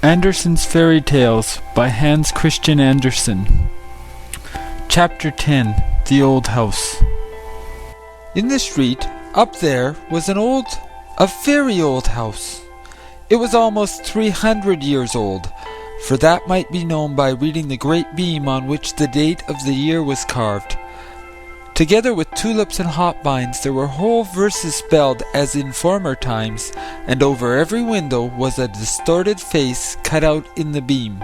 Andersen's Fairy Tales by Hans Christian Andersen. Chapter 10. The Old House. In the street, up there, was a very old house. It was almost 300 years old, for that might be known by reading the great beam on which the date of the year was carved. Together with tulips and hop-vines there were whole verses spelled as in former times, and over every window was a distorted face cut out in the beam.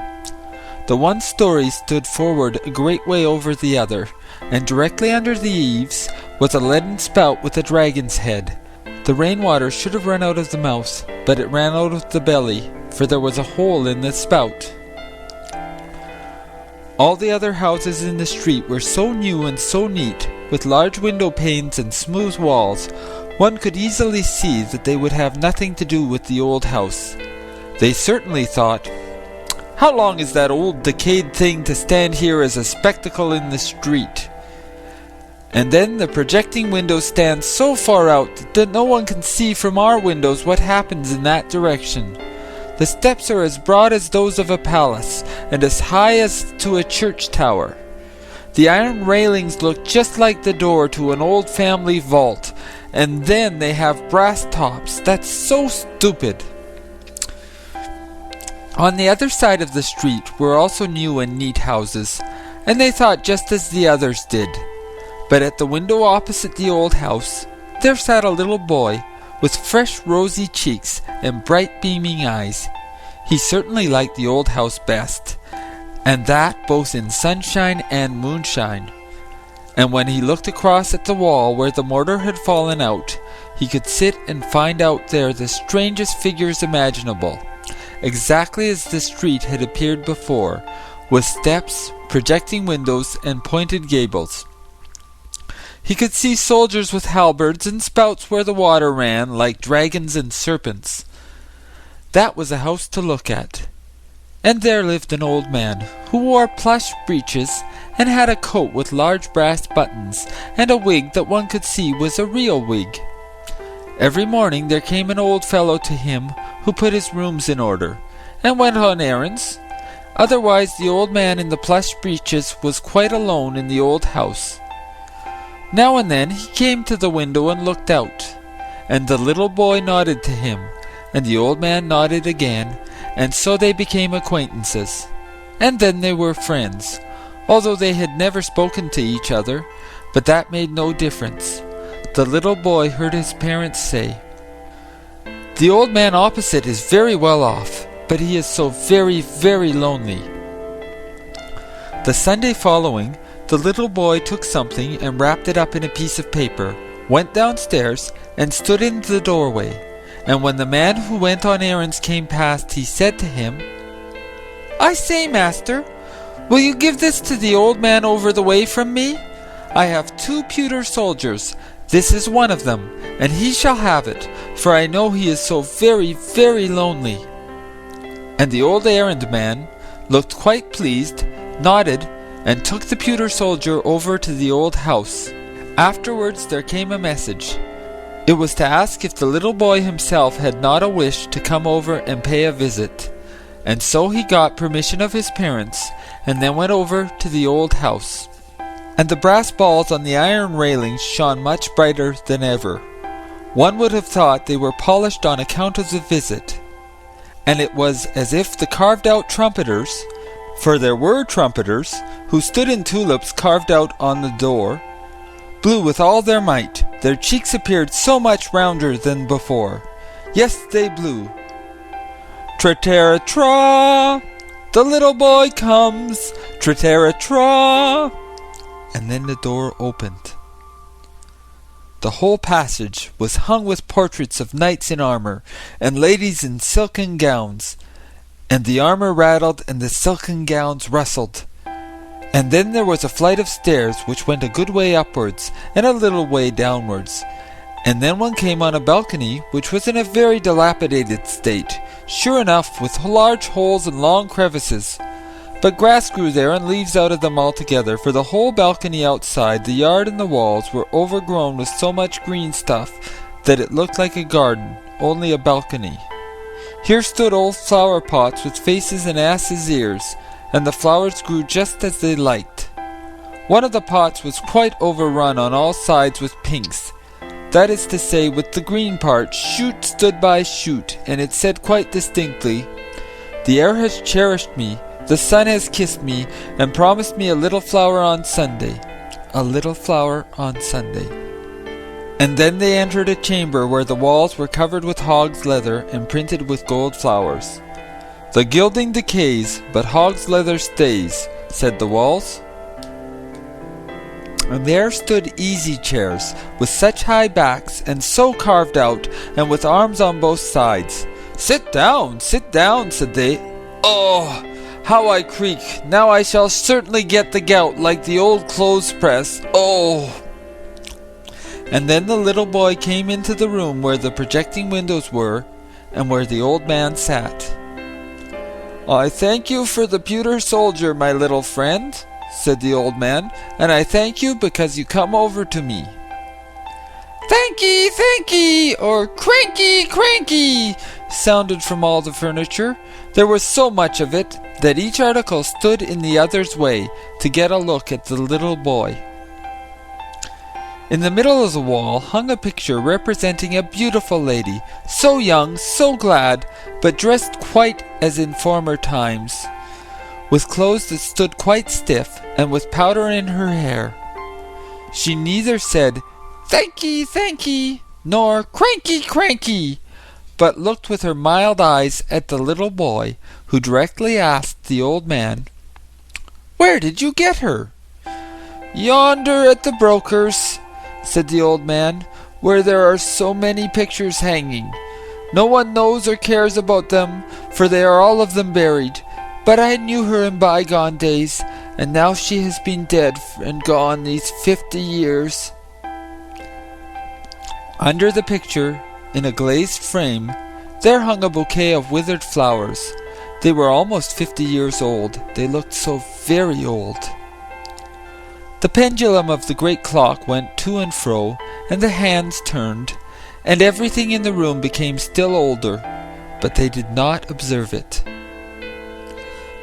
The one story stood forward a great way over the other, and directly under the eaves was a leaden spout with a dragon's head. The rainwater should have run out of the mouth, but it ran out of the belly, for there was a hole in the spout. All the other houses in the street were so new and so neat, with large window panes and smooth walls, one could easily see that they would have nothing to do with the old house. They certainly thought, "How long is that old decayed thing to stand here as a spectacle in the street?" And then the projecting windows stand so far out that no one can see from our windows what happens in that direction. The steps are as broad as those of a palace, and as high as to a church tower. The iron railings look just like the door to an old family vault, and then they have brass tops. That's so stupid. On the other side of the street were also new and neat houses, and they thought just as the others did. But at the window opposite the old house, there sat a little boy, with fresh rosy cheeks and bright beaming eyes. He certainly liked the old house best, and that both in sunshine and moonshine. And when he looked across at the wall where the mortar had fallen out, he could sit and find out there the strangest figures imaginable, exactly as the street had appeared before, with steps, projecting windows, and pointed gables. He could see soldiers with halberds and spouts where the water ran, like dragons and serpents. That was a house to look at. And there lived an old man, who wore plush breeches, and had a coat with large brass buttons, and a wig that one could see was a real wig. Every morning there came an old fellow to him, who put his rooms in order, and went on errands. Otherwise the old man in the plush breeches was quite alone in the old house. Now and then he came to the window and looked out, and the little boy nodded to him, and the old man nodded again, and so they became acquaintances. And then they were friends, although they had never spoken to each other, but that made no difference. The little boy heard his parents say, "The old man opposite is very well off, but he is so very, very lonely." The Sunday following, the little boy took something and wrapped it up in a piece of paper, went downstairs, and stood in the doorway. And when the man who went on errands came past, he said to him, "I say, master, will you give this to the old man over the way from me? I have 2 pewter soldiers. This is one of them, and he shall have it, for I know he is so very, very lonely." And the old errand man looked quite pleased, nodded, and took the pewter soldier over to the old house. Afterwards there came a message. It was to ask if the little boy himself had not a wish to come over and pay a visit. And so he got permission of his parents, and then went over to the old house. And the brass balls on the iron railings shone much brighter than ever. One would have thought they were polished on account of the visit. And it was as if the carved-out trumpeters, for there were trumpeters, who stood in tulips carved out on the door, blew with all their might. Their cheeks appeared so much rounder than before. Yes, they blew. "Tra-tara-tra! The little boy comes! Tra-tara-tra!" And then the door opened. The whole passage was hung with portraits of knights in armour, and ladies in silken gowns, and the armour rattled and the silken gowns rustled. And then there was a flight of stairs which went a good way upwards and a little way downwards, and then one came on a balcony which was in a very dilapidated state, sure enough, with large holes and long crevices. But grass grew there and leaves out of them altogether, for the whole balcony outside, the yard and the walls were overgrown with so much green stuff that it looked like a garden, only a balcony. Here stood old flower pots with faces and asses' ears, and the flowers grew just as they liked. One of the pots was quite overrun on all sides with pinks. That is to say, with the green part, shoot stood by shoot, and it said quite distinctly, "The air has cherished me, the sun has kissed me, and promised me a little flower on Sunday. A little flower on Sunday." And then they entered a chamber where the walls were covered with hog's leather and printed with gold flowers. "The gilding decays, but hog's leather stays," said the walls. And there stood easy chairs, with such high backs, and so carved out, and with arms on both sides. sit down," said they. "Oh, how I creak! Now I shall certainly get the gout like the old clothes press. Oh!" And then the little boy came into the room where the projecting windows were, and where the old man sat. "I thank you for the pewter soldier, my little friend," said the old man, "and I thank you because you come over to me." "Thanky," or cranky," sounded from all the furniture. There was so much of it that each article stood in the other's way to get a look at the little boy. In the middle of the wall hung a picture representing a beautiful lady, so young, so glad, but dressed quite as in former times, with clothes that stood quite stiff, and with powder in her hair. She neither said, Thanky, nor cranky, but looked with her mild eyes at the little boy, who directly asked the old man, "Where did you get her?" "Yonder at the broker's," said the old man, "where there are so many pictures hanging. No one knows or cares about them, for they are all of them buried. But I knew her in bygone days, and now she has been dead and gone these 50 years. Under the picture, in a glazed frame, there hung a bouquet of withered flowers. They were almost 50 years old. They looked so very old. The pendulum of the great clock went to and fro, and the hands turned, and everything in the room became still older, but they did not observe it.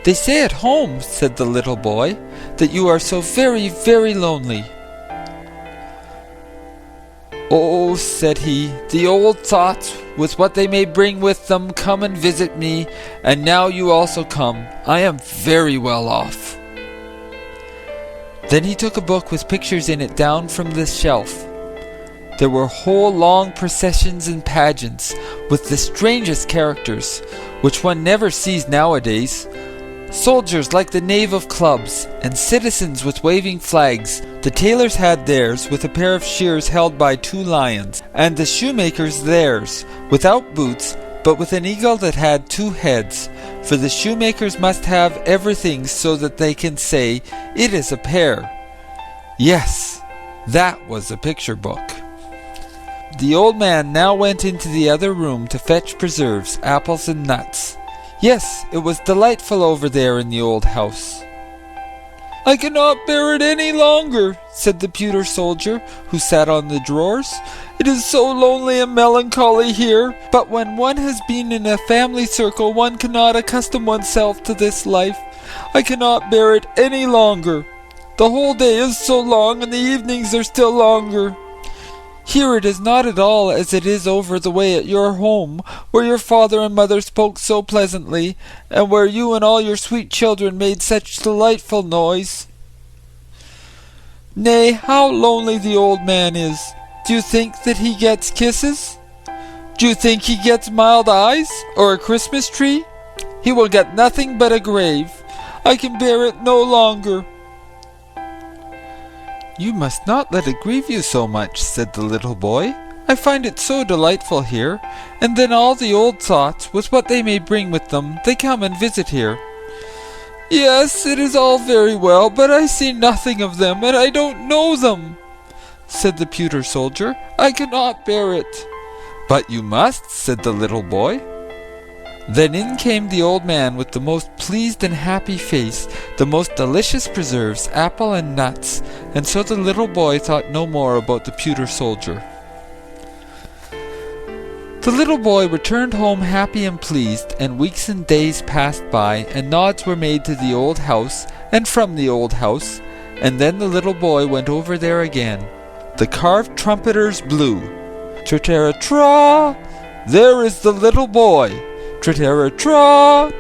"They say at home," said the little boy, "that you are so very, very lonely." "Oh," said he, "the old thoughts, with what they may bring with them, come and visit me, and now you also come. I am very well off." Then he took a book with pictures in it down from the shelf. There were whole long processions and pageants, with the strangest characters, which one never sees nowadays. Soldiers like the knave of clubs, and citizens with waving flags. The tailors had theirs, with a pair of shears held by 2 lions, and the shoemakers theirs, without boots, but with an eagle that had 2 heads, for the shoemakers must have everything so that they can say, "It is a pair." Yes, that was a picture book. The old man now went into the other room to fetch preserves, apples and nuts. Yes, it was delightful over there in the old house. "I cannot bear it any longer," said the pewter soldier, who sat on the drawers. "It is so lonely and melancholy here, but when one has been in a family circle one cannot accustom oneself to this life. I cannot bear it any longer. The whole day is so long, and the evenings are still longer. Here it is not at all as it is over the way at your home, where your father and mother spoke so pleasantly, and where you and all your sweet children made such delightful noise. Nay, how lonely the old man is! Do you think that he gets kisses? Do you think he gets mild eyes, or a Christmas tree? He will get nothing but a grave. I can bear it no longer." "You must not let it grieve you so much," said the little boy. "I find it so delightful here, and then all the old thoughts, with what they may bring with them, they come and visit here." "Yes, it is all very well, but I see nothing of them, and I don't know them," said the pewter soldier. "I cannot bear it." "But you must," said the little boy. Then in came the old man with the most pleased and happy face, the most delicious preserves, apple and nuts, and so the little boy thought no more about the pewter soldier. The little boy returned home happy and pleased, and weeks and days passed by, and nods were made to the old house, and from the old house, and then the little boy went over there again. The carved trumpeters blew. Tra-tara-tra! There is the little boy! Tra-tara-tra!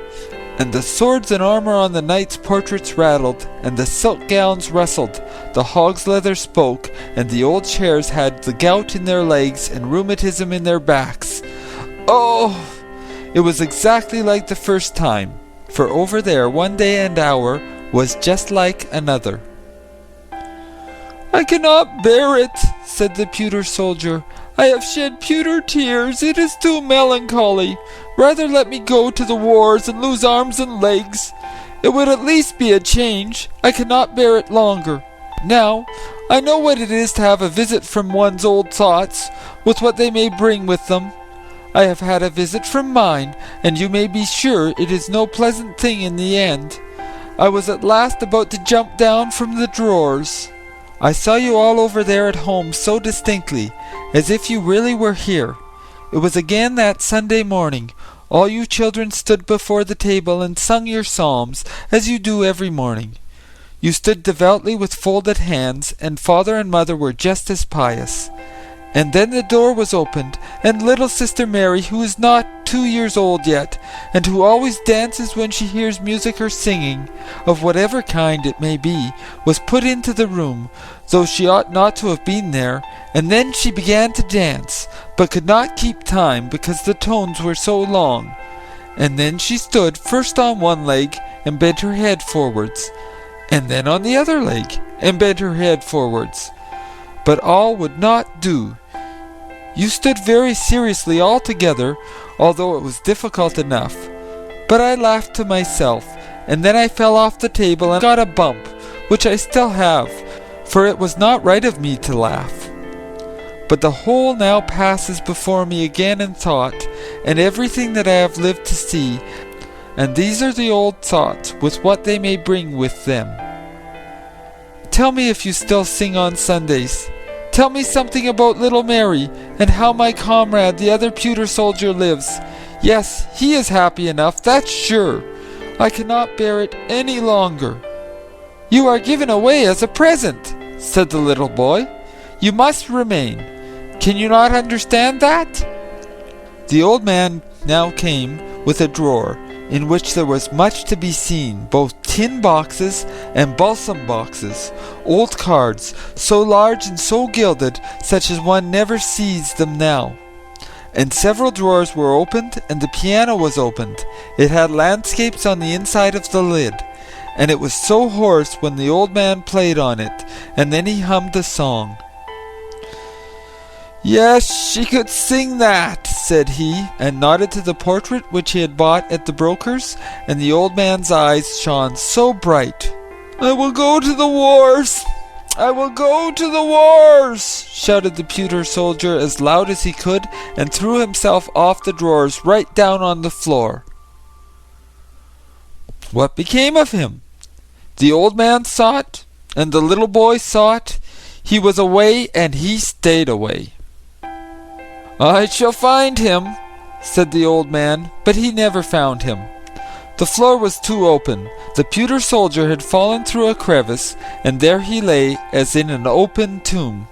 And the swords and armor on the knights' portraits rattled, and the silk gowns rustled, the hog's leather spoke, and the old chairs had the gout in their legs and rheumatism in their backs. Oh! It was exactly like the first time, for over there one day and hour was just like another. "I cannot bear it," said the pewter soldier. "I have shed pewter tears. It is too melancholy. Rather let me go to the wars and lose arms and legs. It would at least be a change. I cannot bear it longer. Now, I know what it is to have a visit from one's old thoughts, with what they may bring with them. I have had a visit from mine, and you may be sure it is no pleasant thing in the end. I was at last about to jump down from the drawers. I saw you all over there at home so distinctly, as if you really were here. It was again that Sunday morning. All you children stood before the table and sung your psalms, as you do every morning. You stood devoutly with folded hands, and father and mother were just as pious. And then the door was opened, and little sister Mary, who is not 2 years old yet, and who always dances when she hears music or singing, of whatever kind it may be, was put into the room, though she ought not to have been there, and then she began to dance, but could not keep time because the tones were so long. And then she stood first on one leg and bent her head forwards, and then on the other leg and bent her head forwards. But all would not do. You stood very seriously altogether, although it was difficult enough. But I laughed to myself, and then I fell off the table and got a bump, which I still have, for it was not right of me to laugh. But the whole now passes before me again in thought, and everything that I have lived to see, and these are the old thoughts, with what they may bring with them. Tell me if you still sing on Sundays. Tell me something about little Mary, and how my comrade, the other pewter soldier, lives. Yes, he is happy enough, that's sure. I cannot bear it any longer. You are given away as a present, said the little boy. You must remain. Can you not understand that? The old man now came with a drawer, in which there was much to be seen, both tin boxes and balsam boxes, old cards, so large and so gilded, such as one never sees them now. And several drawers were opened, and the piano was opened. It had landscapes on the inside of the lid, and it was so hoarse when the old man played on it, and then he hummed a song. Yes, she could sing that, said he, and nodded to the portrait which he had bought at the broker's, and the old man's eyes shone so bright. I will go to the wars! I will go to the wars! Shouted the pewter soldier as loud as he could, and threw himself off the drawers right down on the floor. What became of him? The old man saw it, and the little boy saw it. He was away, and he stayed away. I shall find him, said the old man, but he never found him. The floor was too open. The pewter soldier had fallen through a crevice, and there he lay as in an open tomb.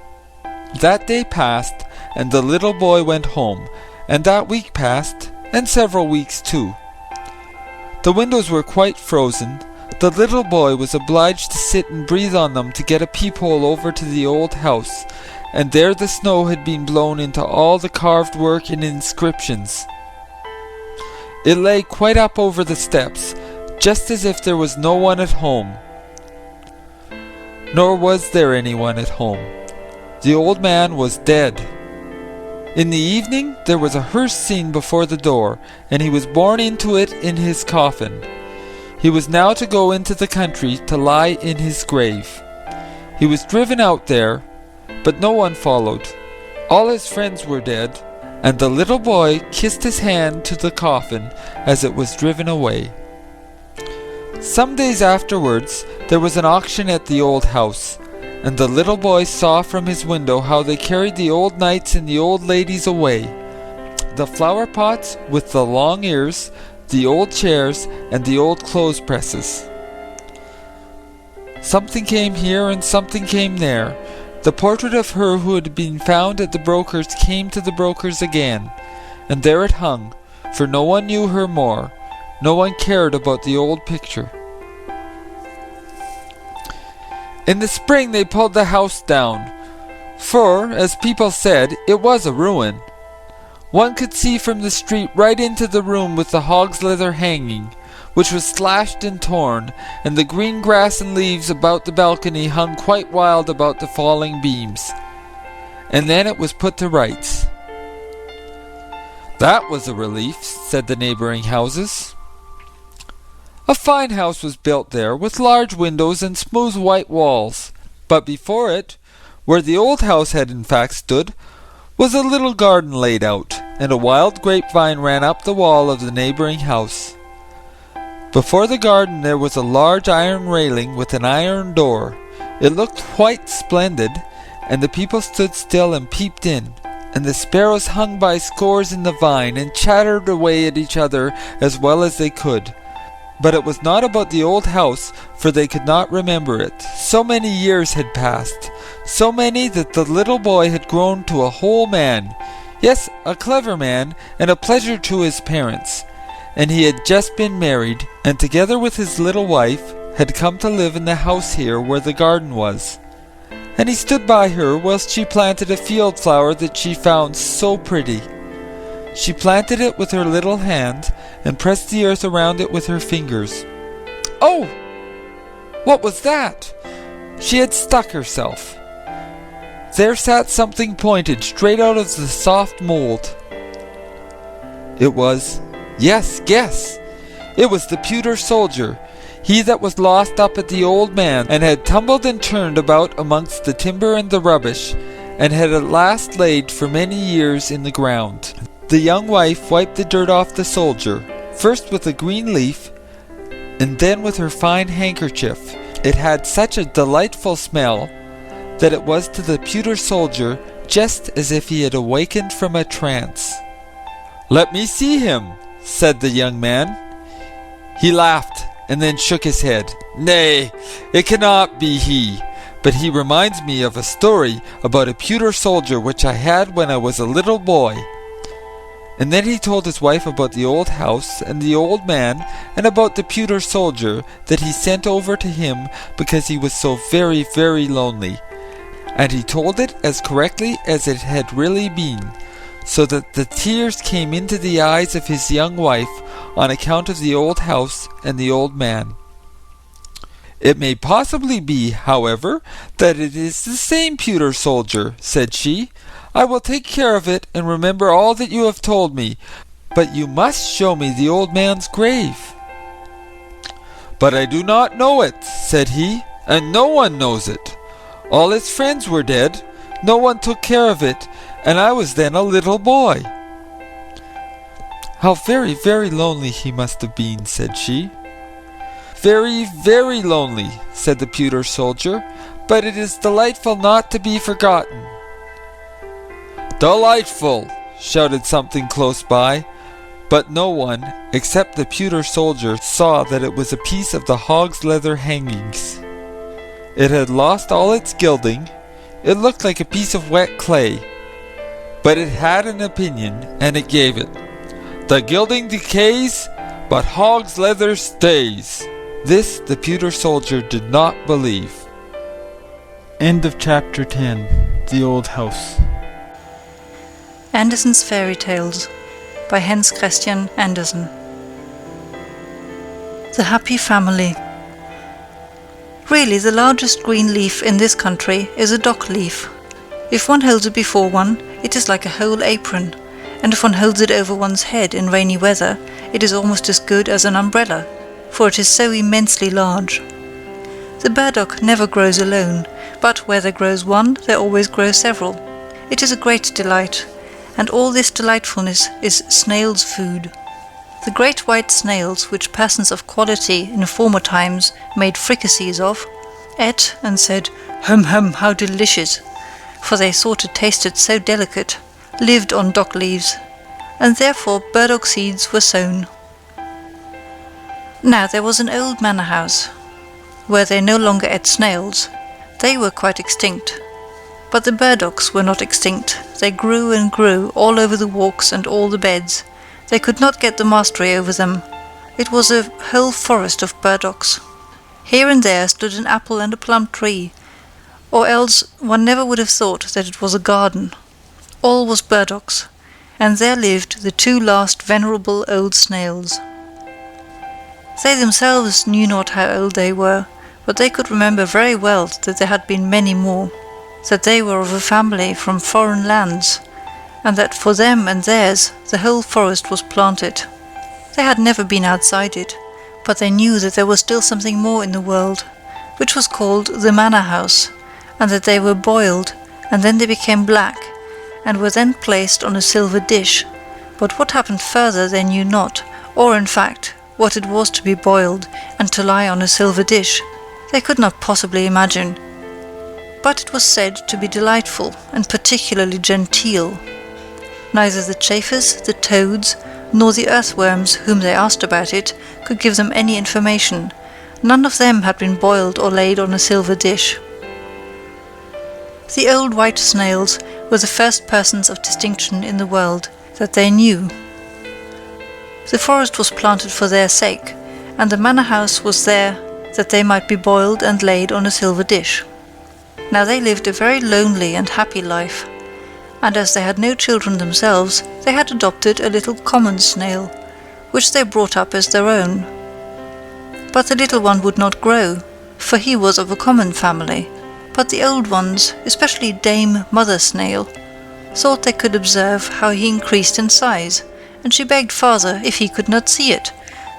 That day passed, and the little boy went home, and that week passed, and several weeks too. The windows were quite frozen. The little boy was obliged to sit and breathe on them to get a peephole over to the old house, and there the snow had been blown into all the carved work and inscriptions. It lay quite up over the steps, just as if there was no one at home. Nor was there anyone at home. The old man was dead. In the evening there was a hearse scene before the door, and he was borne into it in his coffin. He was now to go into the country to lie in his grave. He was driven out there, but no one followed. All his friends were dead, and the little boy kissed his hand to the coffin as it was driven away. Some days afterwards there was an auction at the old house, and the little boy saw from his window how they carried the old knights and the old ladies away. the flower pots with the long ears, the old chairs, and the old clothes presses. Something came here and something came there. The portrait of her who had been found at the broker's came to the broker's again, and there it hung, for no one knew her more. No one cared about the old picture. In the spring they pulled the house down, for, as people said, it was a ruin. One could see from the street right into the room with the hog's leather hanging, which was slashed and torn, and the green grass and leaves about the balcony hung quite wild about the falling beams. And then it was put to rights. That was a relief, said the neighbouring houses. A fine house was built there, with large windows and smooth white walls, but before it, where the old house had in fact stood, was a little garden laid out, and a wild grapevine ran up the wall of the neighbouring house. Before the garden there was a large iron railing with an iron door. It looked quite splendid, and the people stood still and peeped in, and the sparrows hung by scores in the vine and chattered away at each other as well as they could. But it was not about the old house, for they could not remember it. So many years had passed, so many that the little boy had grown to a whole man. Yes, a clever man, and a pleasure to his parents. And he had just been married, and together with his little wife, had come to live in the house here where the garden was. And he stood by her whilst she planted a field flower that she found so pretty. She planted it with her little hand, and pressed the earth around it with her fingers. Oh! What was that? She had stuck herself. There sat something pointed straight out of the soft mould. It was, yes, guess! It was the pewter soldier, he that was lost up at the old man, and had tumbled and turned about amongst the timber and the rubbish, and had at last laid for many years in the ground. The young wife wiped the dirt off the soldier, first with a green leaf, and then with her fine handkerchief. It had such a delightful smell that it was to the pewter soldier just as if he had awakened from a trance. "Let me see him," said the young man. He laughed, and then shook his head. "Nay, it cannot be he, but he reminds me of a story about a pewter soldier which I had when I was a little boy." And then he told his wife about the old house and the old man, and about the pewter soldier that he sent over to him because he was so very, very lonely. And he told it as correctly as it had really been, so that the tears came into the eyes of his young wife on account of the old house and the old man. "It may possibly be, however, that it is the same pewter soldier," said she. "I will take care of it and remember all that you have told me, but you must show me the old man's grave." "But I do not know it," said he, "and no one knows it. All his friends were dead, no one took care of it, and I was then a little boy." "How very, very lonely he must have been," said she. "Very, very lonely," said the pewter soldier, "but it is delightful not to be forgotten." "Delightful!" shouted something close by, but no one, except the pewter soldier, saw that it was a piece of the hog's leather hangings. It had lost all its gilding. It looked like a piece of wet clay, but it had an opinion, and it gave it. "The gilding decays, but hog's leather stays." This the pewter soldier did not believe. End of chapter 10. The Old House. Andersen's Fairy Tales by Hans Christian Andersen. The Happy Family. Really, the largest green leaf in this country is a dock leaf. If one holds it before one, it is like a whole apron, and if one holds it over one's head in rainy weather, it is almost as good as an umbrella, for it is so immensely large. The burdock never grows alone, but where there grows one, there always grow several. It is a great delight, and all this delightfulness is snails' food. The great white snails, which persons of quality in former times made fricassees of, ate and said, "Hum, hum, how delicious!" for they thought it tasted so delicate, lived on dock leaves, and therefore burdock seeds were sown. Now there was an old manor house, where they no longer ate snails. They were quite extinct. But the burdocks were not extinct. They grew and grew all over the walks and all the beds. They could not get the mastery over them. It was a whole forest of burdocks. Here and there stood an apple and a plum tree, or else one never would have thought that it was a garden. All was burdocks, and there lived the two last venerable old snails. They themselves knew not how old they were, but they could remember very well that there had been many more, that they were of a family from foreign lands, and that for them and theirs the whole forest was planted. They had never been outside it, but they knew that there was still something more in the world, which was called the manor house, and that they were boiled, and then they became black, and were then placed on a silver dish. But what happened further they knew not, or in fact what it was to be boiled and to lie on a silver dish they could not possibly imagine. But it was said to be delightful and particularly genteel. Neither the chafers, the toads, nor the earthworms whom they asked about it could give them any information. None of them had been boiled or laid on a silver dish. The old white snails were the first persons of distinction in the world that they knew. The forest was planted for their sake, and the manor house was there that they might be boiled and laid on a silver dish. Now they lived a very lonely and happy life, and as they had no children themselves, they had adopted a little common snail, which they brought up as their own. But the little one would not grow, for he was of a common family, but the old ones, especially Dame Mother Snail, thought they could observe how he increased in size, and she begged father, if he could not see it,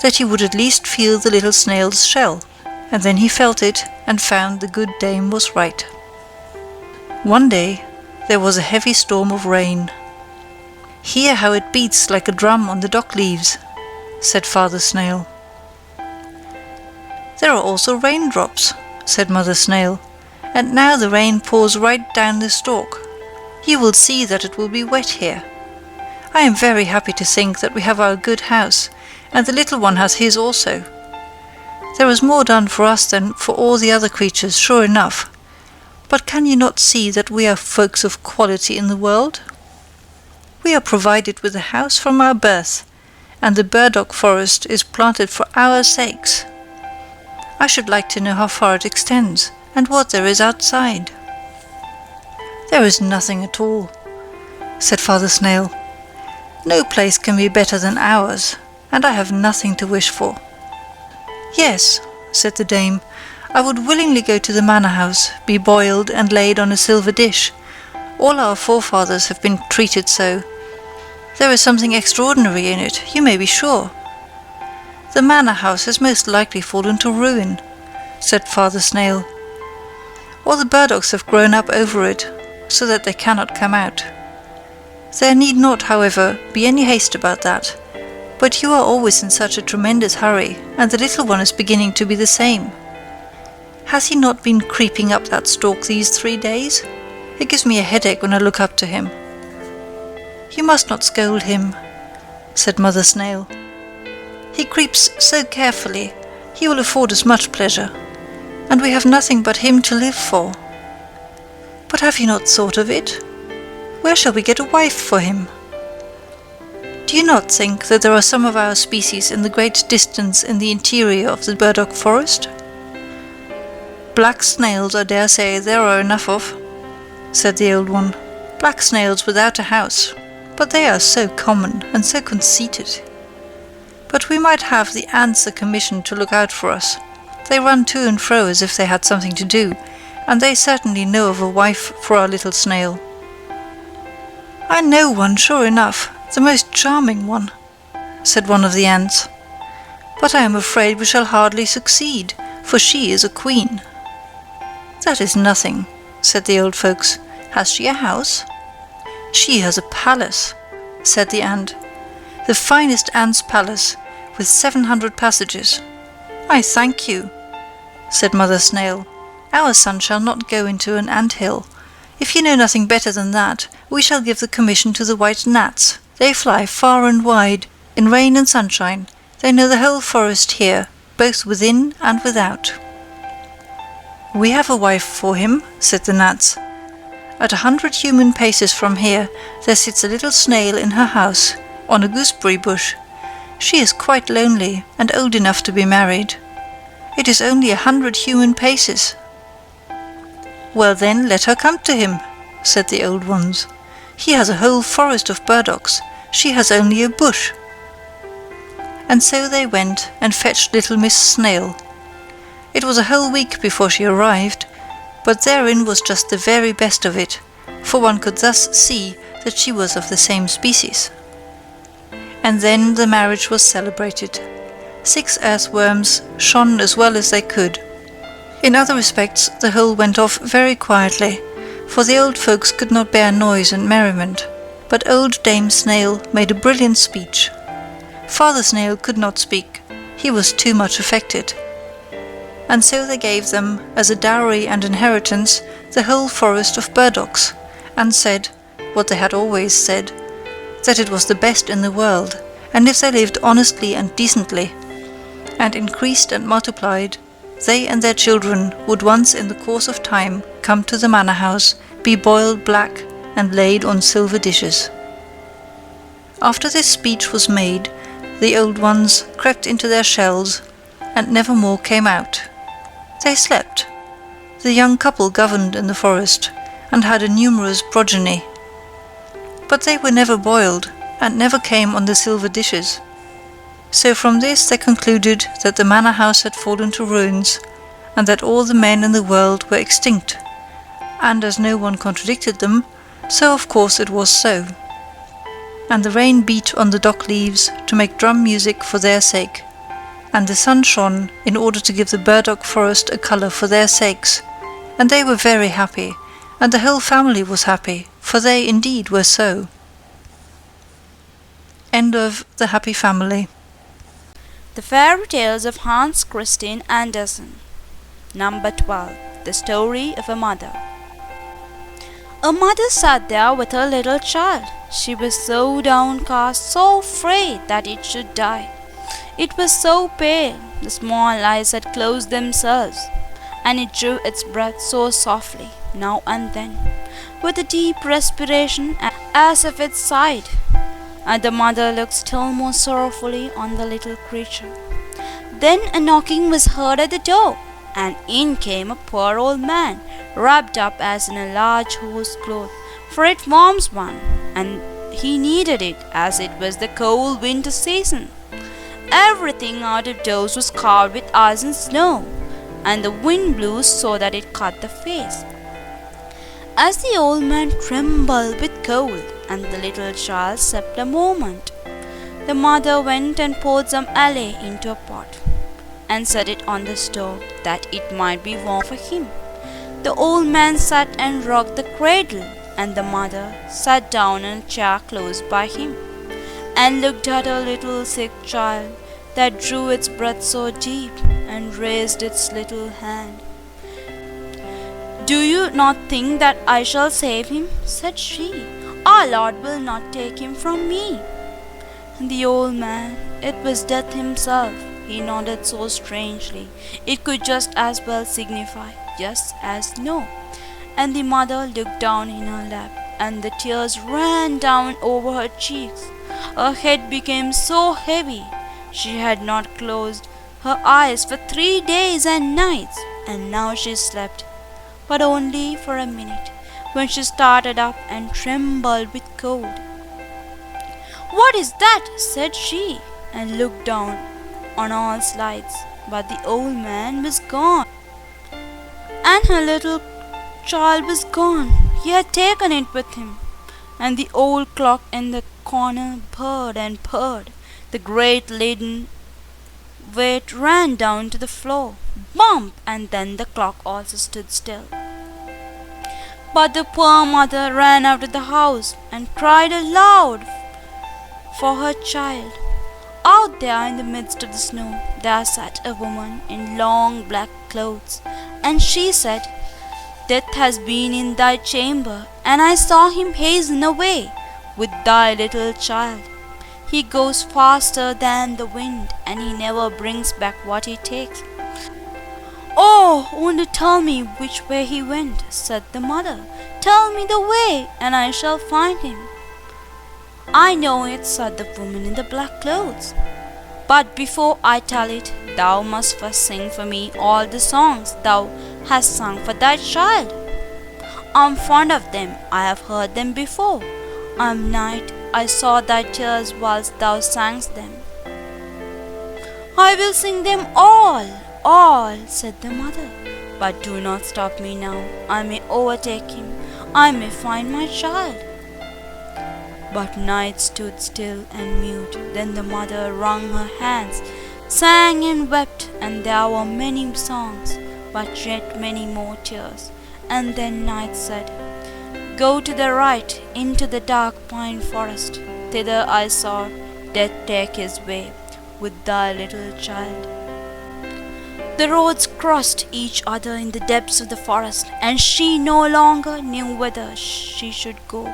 that he would at least feel the little snail's shell, and then he felt it and found the good dame was right. One day there was a heavy storm of rain. "Hear how it beats like a drum on the dock leaves," said Father Snail. "There are also raindrops," said Mother Snail, "and now the rain pours right down the stalk. You will see that it will be wet here. I am very happy to think that we have our good house, and the little one has his also. There is more done for us than for all the other creatures, sure enough. But can you not see that we are folks of quality in the world? We are provided with a house from our birth, and the burdock forest is planted for our sakes. I should like to know how far it extends, and what there is outside." "There is nothing at all," said Father Snail. "No place can be better than ours, and I have nothing to wish for." "Yes," said the dame, "I would willingly go to the manor house, be boiled and laid on a silver dish. All our forefathers have been treated so. There is something extraordinary in it, you may be sure." "The manor house has most likely fallen to ruin," said Father Snail. "All the burdocks have grown up over it, so that they cannot come out. There need not, however, be any haste about that. But you are always in such a tremendous hurry, and the little one is beginning to be the same. Has he not been creeping up that stalk these 3 days? It gives me a headache when I look up to him." "You must not scold him," said Mother Snail. "He creeps so carefully, he will afford us much pleasure, and we have nothing but him to live for. But have you not thought of it? Where shall we get a wife for him? Do you not think that there are some of our species in the great distance in the interior of the burdock forest?" "Black snails, I dare say, there are enough of," said the old one. "Black snails without a house, but they are so common and so conceited. But we might have the ants a commission to look out for us. They run to and fro as if they had something to do, and they certainly know of a wife for our little snail." "I know one, sure enough, the most charming one," said one of the ants. "But I am afraid we shall hardly succeed, for she is a queen." "That is nothing," said the old folks. "Has she a house?" "She has a palace," said the ant. "The finest ant's palace, with 700 passages." "I thank you," said Mother Snail. "Our son shall not go into an ant-hill. If you know nothing better than that, we shall give the commission to the white gnats, They fly far and wide, in rain and sunshine. They know the whole forest here, both within and without. We have a wife for him, said the gnats. At 100 human paces from here there sits a little snail in her house, on a gooseberry bush. She is quite lonely and old enough to be married. It is only 100 human paces. Well then, let her come to him, said the old ones. He has a whole forest of burdocks. She has only a bush. And so they went and fetched little Miss Snail. It was a whole week before she arrived, but therein was just the very best of it, for one could thus see that she was of the same species. And then the marriage was celebrated. 6 earthworms shone as well as they could. In other respects the whole went off very quietly, for the old folks could not bear noise and merriment, but old Dame Snail made a brilliant speech. Father Snail could not speak, he was too much affected. And so they gave them, as a dowry and inheritance, the whole forest of burdocks, and said, what they had always said, that it was the best in the world, and if they lived honestly and decently, and increased and multiplied, they and their children would once in the course of time come to the manor house, be boiled black, and laid on silver dishes. After this speech was made, the old ones crept into their shells, and never more came out. They slept. The young couple governed in the forest, and had a numerous progeny. But they were never boiled, and never came on the silver dishes. So from this they concluded that the manor house had fallen to ruins, and that all the men in the world were extinct, and as no one contradicted them, so of course it was so. And the rain beat on the dock leaves to make drum music for their sake, and the sun shone in order to give the burdock forest a colour for their sakes, and they were very happy, and the whole family was happy, for they indeed were so. End of The Happy Family. The Fairy Tales of Hans Christian Andersen. Number 12. The Story of a Mother. A mother sat there with her little child. She was so downcast, so afraid that it should die. It was so pale, the small eyes had closed themselves, and it drew its breath so softly, now and then, with a deep respiration as if it sighed. And the mother looked still more sorrowfully on the little creature. Then a knocking was heard at the door, and in came a poor old man, wrapped up as in a large horse cloth, for it warms one, and he needed it, as it was the cold winter season. Everything out of doors was covered with ice and snow, and the wind blew so that it cut the face. As the old man trembled with cold, and the little child slept a moment, the mother went and poured some ale into a pot, and set it on the stove, that it might be warm for him. The old man sat and rocked the cradle, and the mother sat down in a chair close by him, and looked at her little sick child, that drew its breath so deep, and raised its little hand. "Do you not think that I shall save him?" said she. "Our Lord will not take him from me." And the old man, it was death himself, he nodded so strangely, it could just as well signify yes as no. And the mother looked down in her lap, and the tears ran down over her cheeks. Her head became so heavy, she had not closed her eyes for 3 days and nights, and now she slept, but only for a minute, when she started up and trembled with cold. "What is that?" said she, and looked down on all sides, but the old man was gone, and her little child was gone. He had taken it with him. And the old clock in the corner purred and purred. The great leaden weight ran down to the floor. Bump! And then the clock also stood still. But the poor mother ran out of the house and cried aloud for her child. Out there in the midst of the snow, there sat a woman in long black clothes, and she said, "Death has been in thy chamber, and I saw him hasten away. with thy little child. He goes faster than the wind, and he never brings back what he takes. Oh, won't you tell me which way he went? Said the mother. Tell me the way, and I shall find him. I know it, said the woman in the black clothes. But before I tell it, thou must first sing for me all the songs thou hast sung for thy child. I'm fond of them, I have heard them before. Night, I saw thy tears whilst thou sangst them. I will sing them all, said the mother. But do not stop me now. I may overtake him. I may find my child. But Night stood still and mute. Then the mother wrung her hands, sang and wept, and there were many songs, but yet many more tears. And then Night said, Go to the right, into the dark pine forest. Thither I saw Death take his way, with thy little child. The roads crossed each other in the depths of the forest, and she no longer knew whither she should go.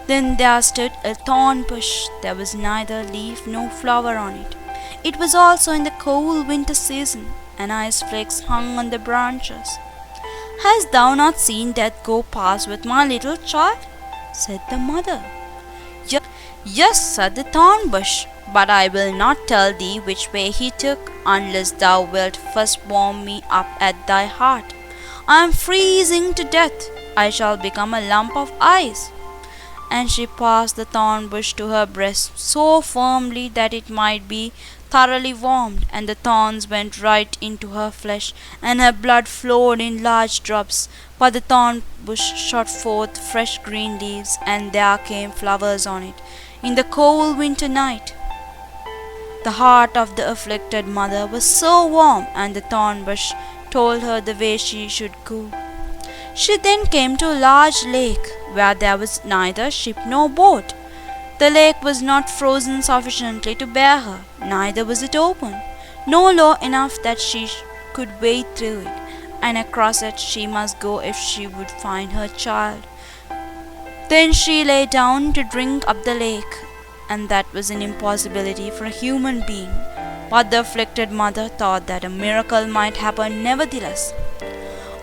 Then there stood a thorn bush. There was neither leaf nor flower on it. It was also in the cold winter season, and ice flakes hung on the branches. Hast thou not seen Death go past with my little child? Said the mother. Yes, said the thorn bush, but I will not tell thee which way he took, unless thou wilt first warm me up at thy heart. I am freezing to death. I shall become a lump of ice. And she passed the thorn bush to her breast so firmly that it might be thoroughly warmed, and the thorns went right into her flesh, and her blood flowed in large drops. But the thorn bush shot forth fresh green leaves, and there came flowers on it. In the cold winter night, the heart of the afflicted mother was so warm, and the thorn bush told her the way she should go. She then came to a large lake, where there was neither ship nor boat. The lake was not frozen sufficiently to bear her, neither was it open, nor low enough that she could wade through it, and across it she must go if she would find her child. Then she lay down to drink up the lake, and that was an impossibility for a human being. But the afflicted mother thought that a miracle might happen nevertheless.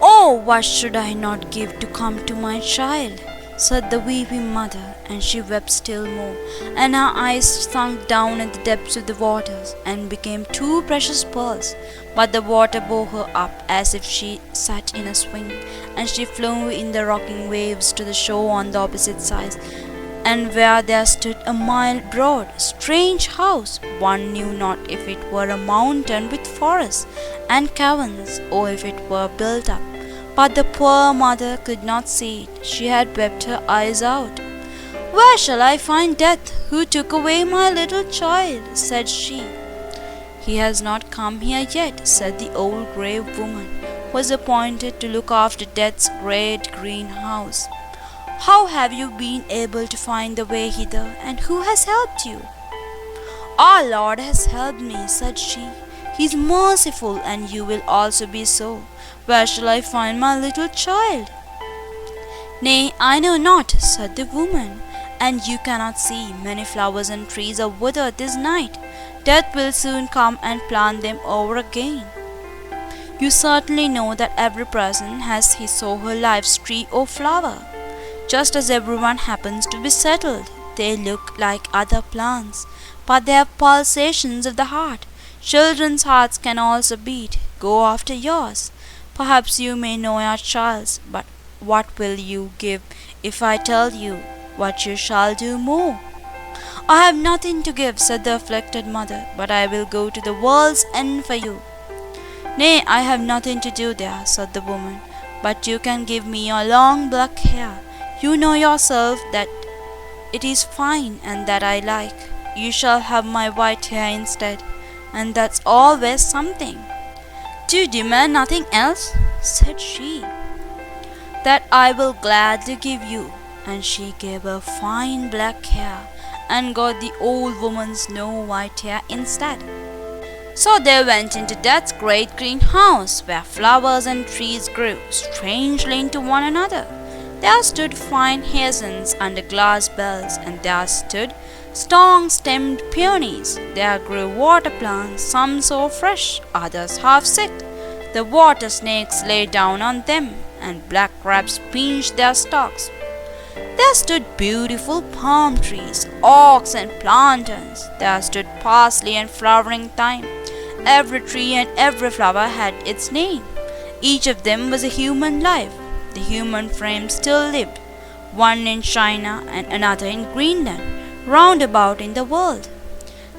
Oh, what should I not give to come to my child? Said the weeping mother, and she wept still more, and her eyes sunk down at the depths of the waters, and became two precious pearls. But the water bore her up as if she sat in a swing, and she flew in the rocking waves to the shore on the opposite side, and where there stood a mile broad, strange house. One knew not if it were a mountain with forests and caverns, or if it were built up. But the poor mother could not see it. She had wept her eyes out. Where shall I find Death, who took away my little child? Said she. He has not come here yet, said the old grave woman, who was appointed to look after Death's great green house. How have you been able to find the way hither, and who has helped you? Our Lord has helped me, said she. He is merciful, and you will also be so. Where shall I find my little child? Nay, I know not, said the woman, and you cannot see. Many flowers and trees are withered this night. Death will soon come and plant them over again. You certainly know that every person has his or her life's tree or flower. Just as everyone happens to be settled, they look like other plants, but they have pulsations of the heart. Children's hearts can also beat. Go after yours. Perhaps you may know your child's, but what will you give if I tell you what you shall do more? I have nothing to give, said the afflicted mother, but I will go to the world's end for you. Nay, I have nothing to do there, said the woman, but you can give me your long black hair. You know yourself that it is fine and that I like. You shall have my white hair instead, and that's always something. Do you demand nothing else? Said she. That I will gladly give you. And she gave her fine black hair, and got the old woman's snow white hair instead. So they went into Death's great green house, where flowers and trees grew strangely into one another. There stood fine hyacinths under glass bells, and there stood strong-stemmed peonies. There grew water plants, some so fresh, others half sick. The water snakes lay down on them, and black crabs pinched their stalks. There stood beautiful palm trees, oaks and plantains. There stood parsley and flowering thyme. Every tree and every flower had its name. Each of them was a human life. The human frame still lived, one in China and another in Greenland, round about in the world.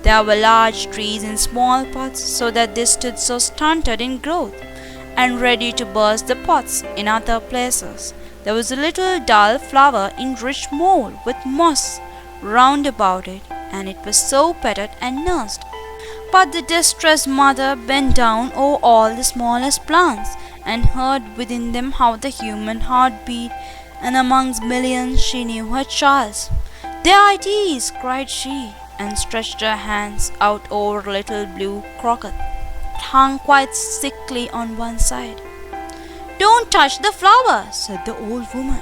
There were large trees in small pots, so that they stood so stunted in growth, and ready to burst the pots in other places. There was a little dull flower in rich mold with moss round about it, and it was so petted and nursed. But the distressed mother bent down over all the smallest plants, and heard within them how the human heart beat, and amongst millions she knew her child's. "There it is!" cried she, and stretched her hands out over a little blue croquet, hung quite sickly on one side. "Don't touch the flower," said the old woman,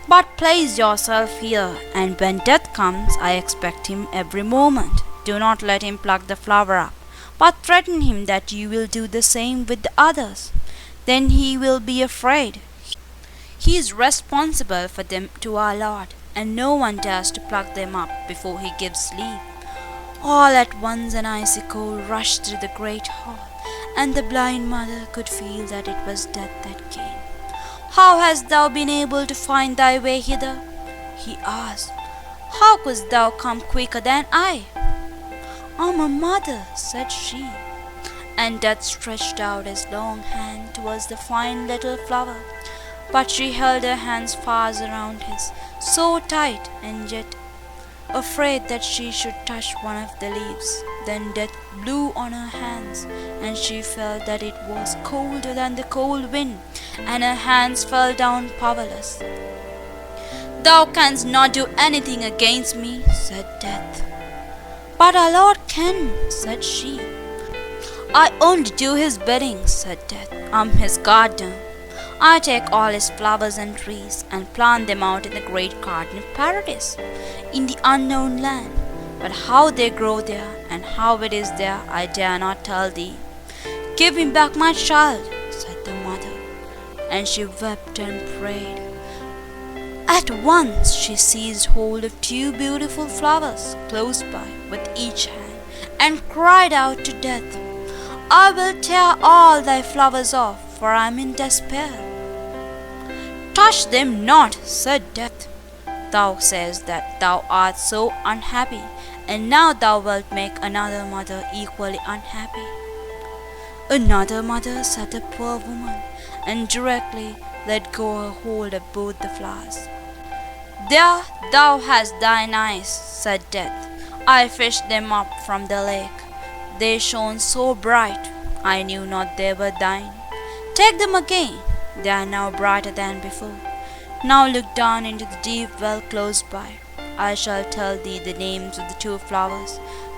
"but place yourself here, and when death comes, I expect him every moment. Do not let him pluck the flower up, but threaten him that you will do the same with the others. Then he will be afraid. He is responsible for them to our Lord, and no one dares to pluck them up before he gives leave." All at once an icy cold rushed through the great hall, and the blind mother could feel that it was death that came. "How hast thou been able to find thy way hither?" he asked. "How couldst thou come quicker than I?" "I am a mother," said she, and Death stretched out his long hand towards the fine little flower, but she held her hands fast around his, so tight, and yet afraid that she should touch one of the leaves. Then Death blew on her hands, and she felt that it was colder than the cold wind, and her hands fell down powerless. "Thou canst not do anything against me," said Death. "But our Lord can," said she. "I only do his bidding," said Death. "I'm his gardener. I take all his flowers and trees, and plant them out in the great garden of paradise, in the unknown land. But how they grow there, and how it is there, I dare not tell thee." "Give me back my child," said the mother, and she wept and prayed. At once she seized hold of two beautiful flowers close by with each hand, and cried out to Death, "I will tear all thy flowers off, for I am in despair." "Touch them not," said Death. "Thou sayest that thou art so unhappy, and now thou wilt make another mother equally unhappy." "Another mother," said the poor woman, and directly let go her hold of both the flowers. "There thou hast thine eyes," said Death. "I fished them up from the lake. They shone so bright, I knew not they were thine. Take them again, they are now brighter than before. Now look down into the deep well close by. I shall tell thee the names of the two flowers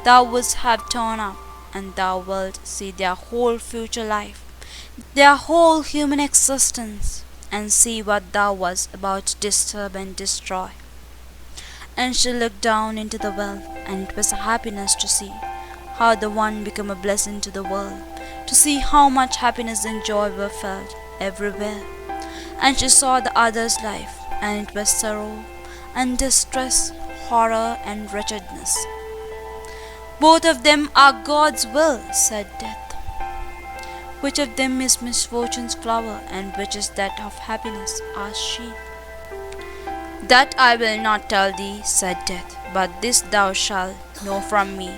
thou wouldst have torn up, and thou wilt see their whole future life, their whole human existence, and see what thou wast about to disturb and destroy." And she looked down into the well, and it was a happiness to see how the one became a blessing to the world, to see how much happiness and joy were felt everywhere. And she saw the other's life, and it was sorrow and distress, horror and wretchedness. "Both of them are God's will," said Death. "Which of them is misfortune's flower, and which is that of happiness?" asked she. "That I will not tell thee," said Death, "but this thou shalt know from me,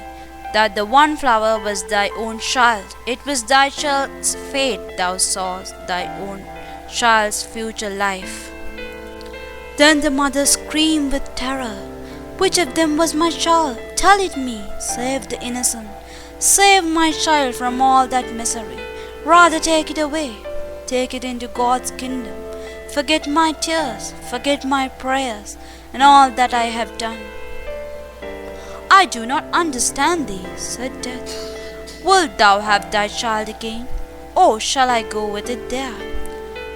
that the one flower was thy own child. It was thy child's fate thou sawest, thy own child's future life." Then the mother screamed with terror. "Which of them was my child? Tell it me. Save the innocent. Save my child from all that misery. Rather take it away. Take it into God's kingdom. Forget my tears, forget my prayers, and all that I have done." "I do not understand thee," said Death. "Wilt thou have thy child again, or shall I go with it there,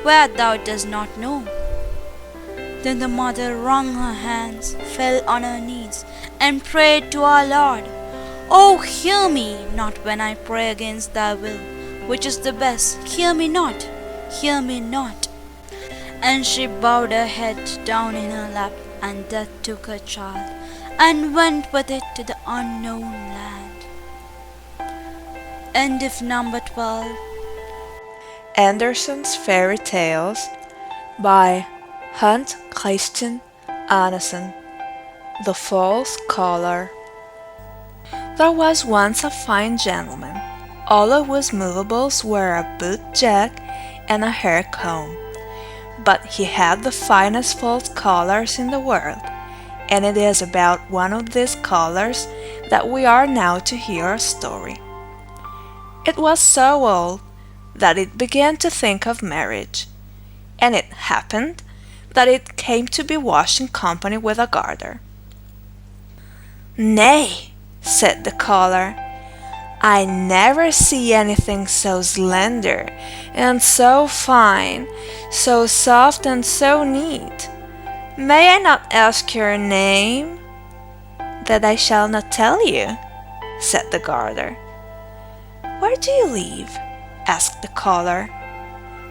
where thou dost not know?" Then the mother wrung her hands, fell on her knees, and prayed to our Lord, "Oh, hear me not when I pray against thy will, which is the best. Hear me not, hear me not." And she bowed her head down in her lap, and death took her child, and went with it to the unknown land. End of number 12. Andersen's Fairy Tales by Hans Christian Andersen. The False Collar. There was once a fine gentleman. All of his movables were a boot jack and a hair comb. But he had the finest false collars in the world, and it is about one of these collars that we are now to hear a story. It was so old that it began to think of marriage, and it happened that it came to be washing company with a garter. "Nay," said the collar, "I never see anything so slender and so fine, so soft and so neat. May I not ask your name?" "That I shall not tell you," said the garter. "Where do you live?" asked the collar.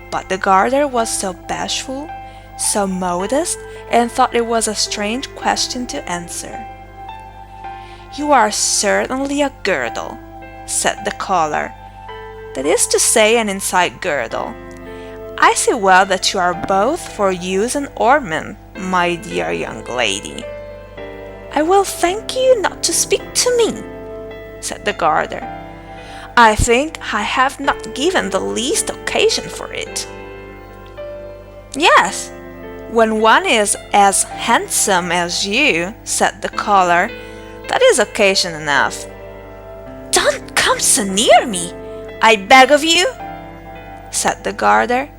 But the garter was so bashful, so modest, and thought it was a strange question to answer. "You are certainly a girdle," said the collar. "That is to say, an inside girdle. I see well that you are both for use and ornament, my dear young lady." "I will thank you not to speak to me," said the garter. "I think I have not given the least occasion for it." "Yes, when one is as handsome as you," said the collar, "that is occasion enough." "Don't come so near me, I beg of you," said the garter.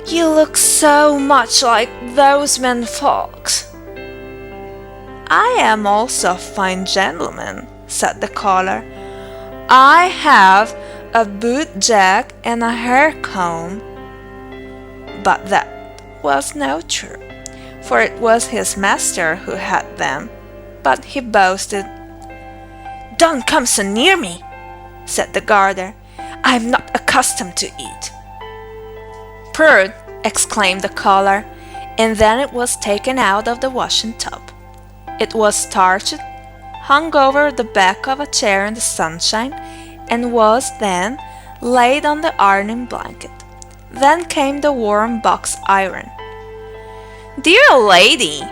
"You look so much like those men folks." "I am also a fine gentleman," said the collar. "I have a boot jack and a hair comb." But that was not true, for it was his master who had them. But he boasted. "Don't come so near me," said the garter. "I am not accustomed to eat." "Prude!" exclaimed the collar, and then it was taken out of the washing tub. It was starched, hung over the back of a chair in the sunshine, and was then laid on the ironing blanket. Then came the warm box iron. "Dear lady,"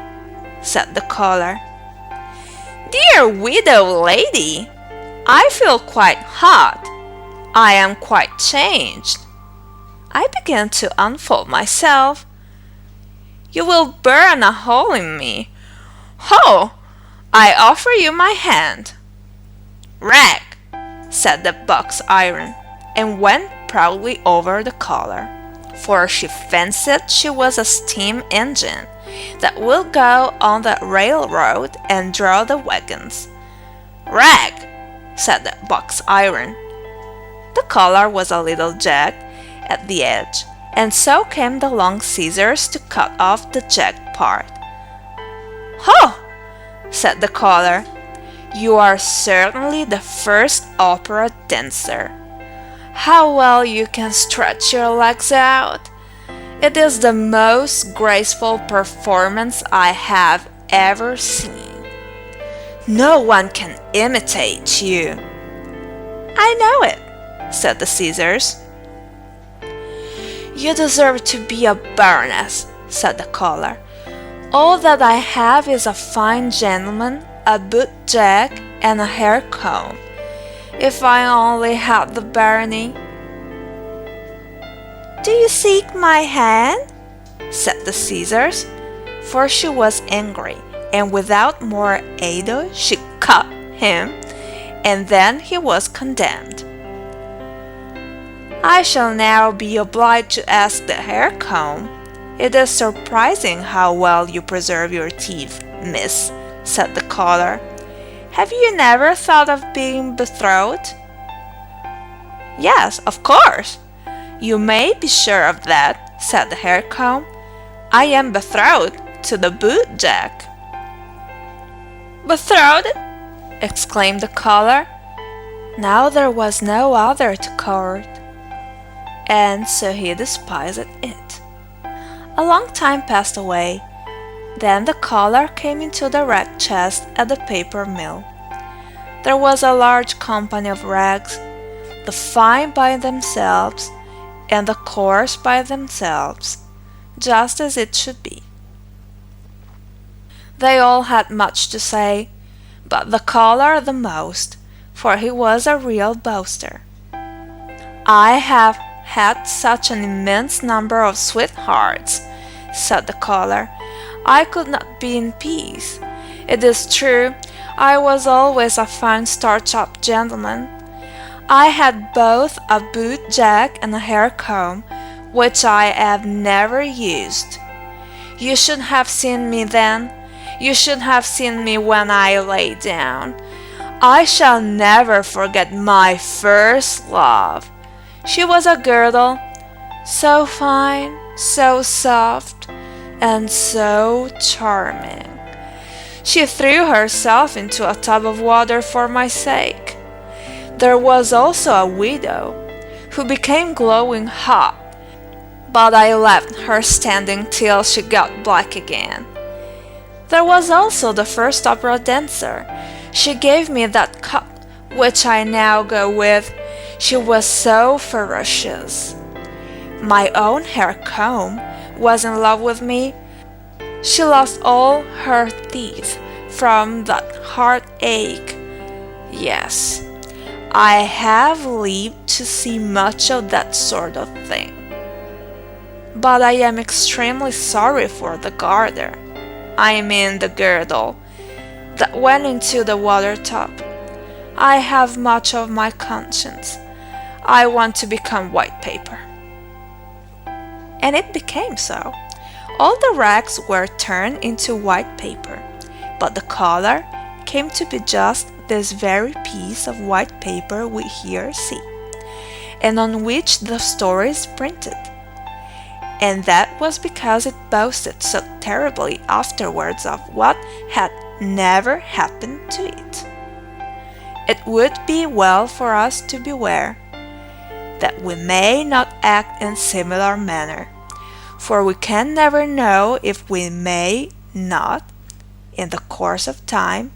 said the collar, "dear widow lady, I feel quite hot. I am quite changed." I began to unfold myself. "You will burn a hole in me. Ho! I offer you my hand." "Rag!" said the box iron, and went proudly over the collar, for she fancied she was a steam engine that will go on the railroad and draw the wagons. "Rag!" said the box iron. The collar was a little jagged at the edge, and so came the long scissors to cut off the jagged part. "Ho!" said the collar. "You are certainly the first opera dancer. How well you can stretch your legs out! It is the most graceful performance I have ever seen. No one can imitate you." "I know it," said the scissors. "You deserve to be a baroness," said the collar. "All that I have is a fine gentleman, a boot jack, and a hair comb. If I only had the barony." "Do you seek my hand?" said the scissors, for she was angry, and without more ado she cut him, and then he was condemned. "I shall now be obliged to ask the hair comb. It is surprising how well you preserve your teeth, miss," said the collar. "Have you never thought of being betrothed?" "Yes, of course. You may be sure of that," said the hair comb. "I am betrothed to the boot jack. "Betrothed!" exclaimed the caller. Now there was no other to court, and so he despised it. A long time passed away. Then the caller came into the rag chest at the paper mill. There was a large company of rags, the fine by themselves and the coarse by themselves, just as it should be. They all had much to say, but the caller the most, for he was a real boaster. "I have had such an immense number of sweethearts," said the caller, "I could not be in peace. It is true, I was always a fine starched-up gentleman. I had both a boot jack and a hair comb, which I have never used. You should have seen me then. You should have seen me when I lay down. I shall never forget my first love. She was a girdle, so fine, so soft, and so charming. She threw herself into a tub of water for my sake. There was also a widow, who became glowing hot, but I left her standing till she got black again. There was also the first opera dancer. She gave me that cup which I now go with. She was so ferocious. My own hair comb was in love with me. She lost all her teeth from that heartache. Yes, I have lived to see much of that sort of thing. But I am extremely sorry for the garter, I mean the girdle, that went into the water tub. I have much of my conscience. I want to become white paper." And it became so. All the rags were turned into white paper, but the color came to be just this very piece of white paper we here see, and on which the story is printed. And that was because it boasted so terribly afterwards of what had never happened to it. It would be well for us to beware that we may not act in similar manner, for we can never know if we may not, in the course of time,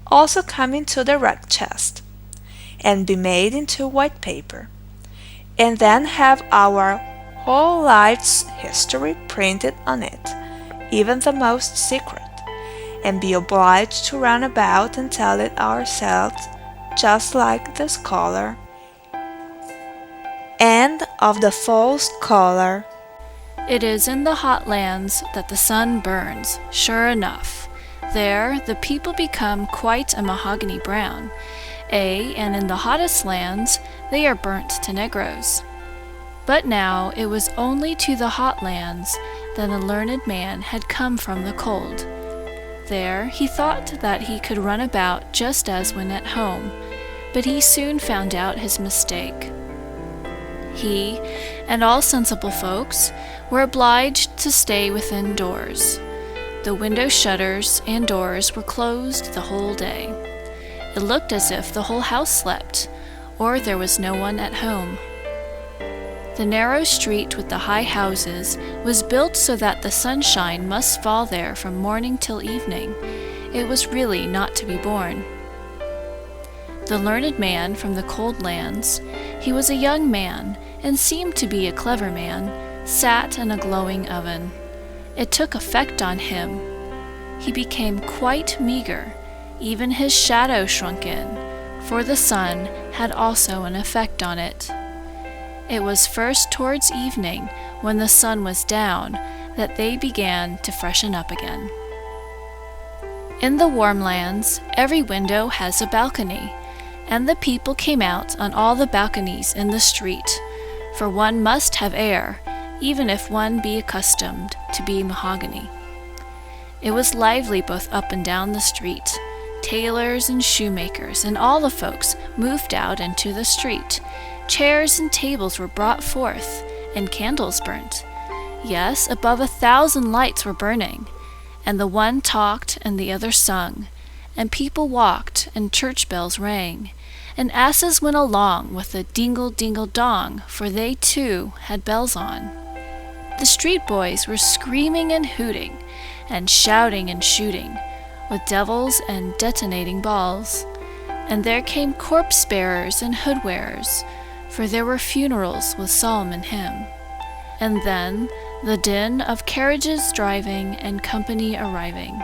also come into the rag chest, and be made into white paper, and then have our whole life's history printed on it, even the most secret, and be obliged to run about and tell it ourselves, just like the scholar. End of the false color. It is in the hot lands that the sun burns, sure enough. There the people become quite a mahogany brown, and in the hottest lands they are burnt to negroes. But now it was only to the hot lands that a learned man had come from the cold. There he thought that he could run about just as when at home, but he soon found out his mistake. He, and all sensible folks, were obliged to stay within doors. The window shutters and doors were closed the whole day. It looked as if the whole house slept, or there was no one at home. The narrow street with the high houses was built so that the sunshine must fall there from morning till evening. It was really not to be borne. The learned man from the cold lands, he was a young man, and seemed to be a clever man, sat in a glowing oven. It took effect on him. He became quite meagre, even his shadow shrunk in, for the sun had also an effect on it. It was first towards evening, when the sun was down, that they began to freshen up again. In the warm lands, every window has a balcony, and the people came out on all the balconies in the street, for one must have air, even if one be accustomed to be mahogany. It was lively both up and down the street. Tailors and shoemakers and all the folks moved out into the street. Chairs and tables were brought forth, and candles burnt. Yes, above 1,000 lights were burning, and the one talked and the other sung, and people walked and church bells rang, and asses went along with a dingle-dingle-dong, for they too had bells on. The street boys were screaming and hooting, and shouting and shooting, with devils and detonating balls. And there came corpse-bearers and hood-wearers, for there were funerals with psalm and hymn. And then the din of carriages driving and company arriving.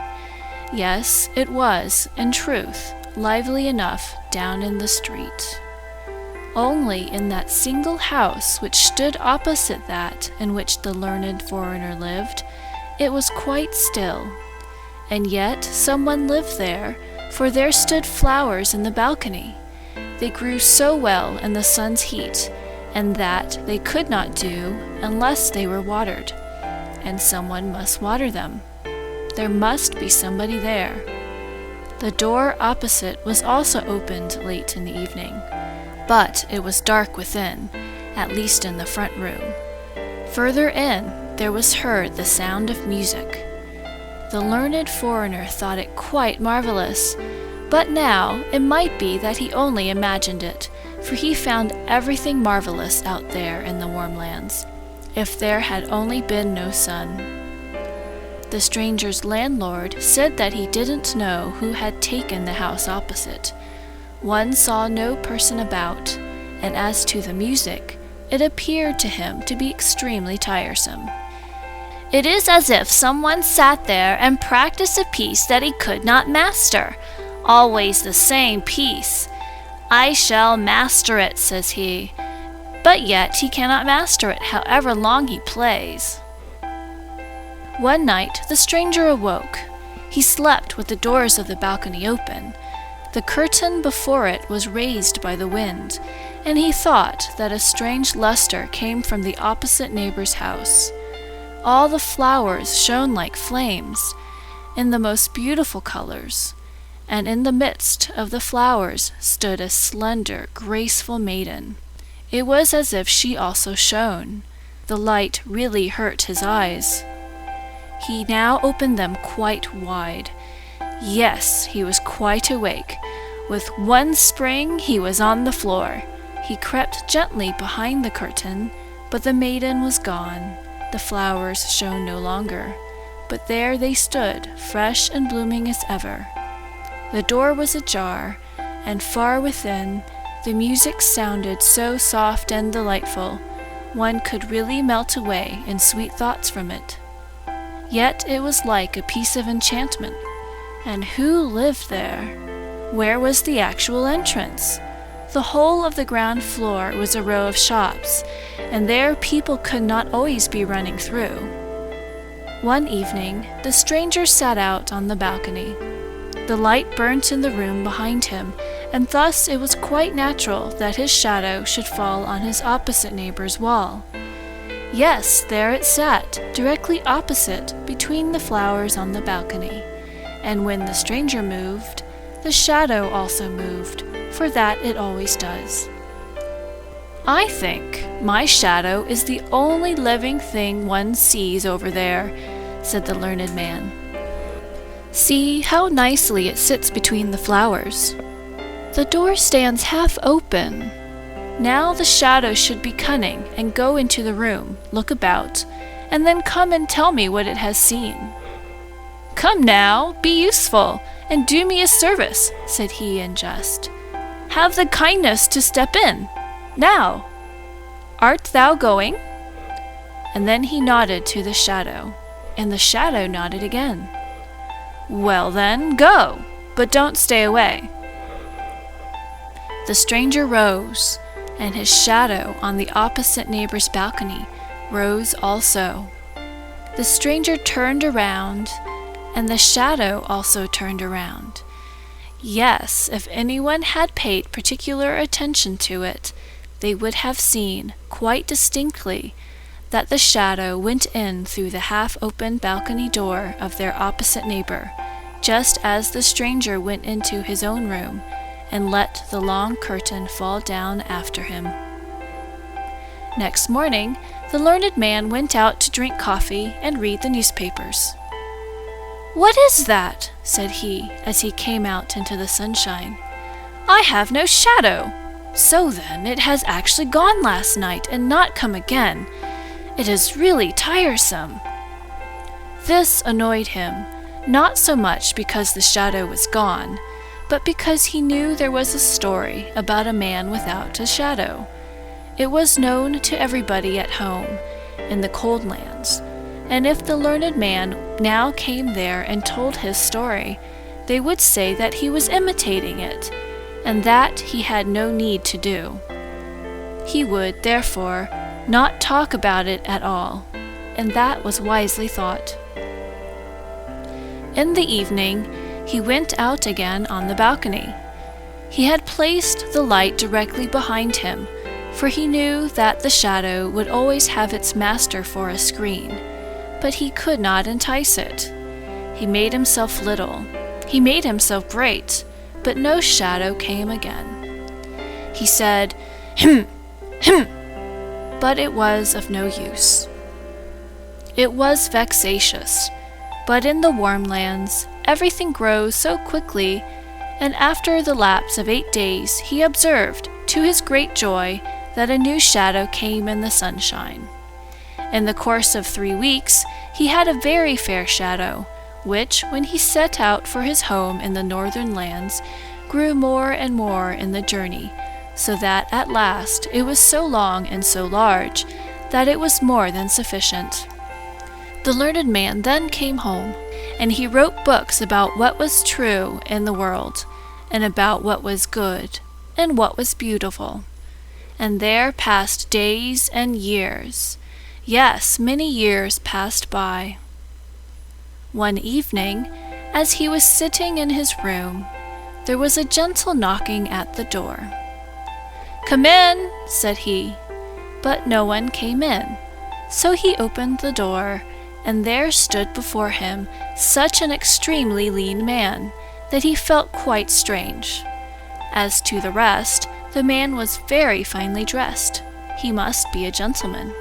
Yes, it was, in truth, lively enough down in the street. Only in that single house which stood opposite that in which the learned foreigner lived, it was quite still. And yet someone lived there, for there stood flowers in the balcony. They grew so well in the sun's heat, and that they could not do unless they were watered, and someone must water them. There must be somebody there. The door opposite was also opened late in the evening, but it was dark within, at least in the front room. Further in, there was heard the sound of music. The learned foreigner thought it quite marvelous, but now it might be that he only imagined it, for he found everything marvelous out there in the warm lands, if there had only been no sun. The stranger's landlord said that he didn't know who had taken the house opposite. One saw no person about, and as to the music, it appeared to him to be extremely tiresome. It is as if someone sat there and practiced a piece that he could not master. Always the same piece. I shall master it, says he. But yet he cannot master it, however long he plays. One night the stranger awoke. He slept with the doors of the balcony open. The curtain before it was raised by the wind, and he thought that a strange luster came from the opposite neighbor's house. All the flowers shone like flames, in the most beautiful colors, and in the midst of the flowers stood a slender, graceful maiden. It was as if she also shone. The light really hurt his eyes. He now opened them quite wide. Yes, he was quite awake. With one spring he was on the floor. He crept gently behind the curtain, but the maiden was gone. The flowers shone no longer, but there they stood, fresh and blooming as ever. The door was ajar, and far within, the music sounded so soft and delightful, one could really melt away in sweet thoughts from it. Yet it was like a piece of enchantment. And who lived there? Where was the actual entrance? The whole of the ground floor was a row of shops, and there people could not always be running through. One evening, the stranger sat out on the balcony. The light burnt in the room behind him, and thus it was quite natural that his shadow should fall on his opposite neighbor's wall. Yes, there it sat, directly opposite, between the flowers on the balcony. And when the stranger moved, the shadow also moved, for that it always does. I think my shadow is the only living thing one sees over there, said the learned man. See how nicely it sits between the flowers. The door stands half open. Now the shadow should be cunning and go into the room, look about, and then come and tell me what it has seen. Come now, be useful, and do me a service, said he in jest. Have the kindness to step in. Now, art thou going? And then he nodded to the shadow, and the shadow nodded again. Well then, go, but don't stay away. The stranger rose, and his shadow on the opposite neighbor's balcony rose also. The stranger turned around, and the shadow also turned around. Yes, if anyone had paid particular attention to it, they would have seen quite distinctly that the shadow went in through the half-open balcony door of their opposite neighbor, just as the stranger went into his own room and let the long curtain fall down after him. Next morning, the learned man went out to drink coffee and read the newspapers. "What is that?" said he, as he came out into the sunshine. "I have no shadow. So then, it has actually gone last night and not come again. It is really tiresome." This annoyed him, not so much because the shadow was gone, but because he knew there was a story about a man without a shadow. It was known to everybody at home in the cold lands, and if the learned man now came there and told his story, they would say that he was imitating it, and that he had no need to do. He would, therefore, not talk about it at all, and that was wisely thought. In the evening, he went out again on the balcony. He had placed the light directly behind him, for he knew that the shadow would always have its master for a screen, but he could not entice it. He made himself little, he made himself great, but no shadow came again. He said, "Hem, hem," but it was of no use. It was vexatious, but in the warm lands everything grows so quickly, and after the lapse of 8 days he observed, to his great joy, that a new shadow came in the sunshine. In the course of 3 weeks he had a very fair shadow, which, when he set out for his home in the northern lands, grew more and more in the journey, so that at last it was so long and so large that it was more than sufficient. The learned man then came home, and he wrote books about what was true in the world, and about what was good, and what was beautiful. And there passed days and years. Yes, many years passed by. One evening, as he was sitting in his room, there was a gentle knocking at the door. "Come in," said he, but no one came in. So he opened the door, and there stood before him such an extremely lean man that he felt quite strange. As to the rest, the man was very finely dressed. He must be a gentleman.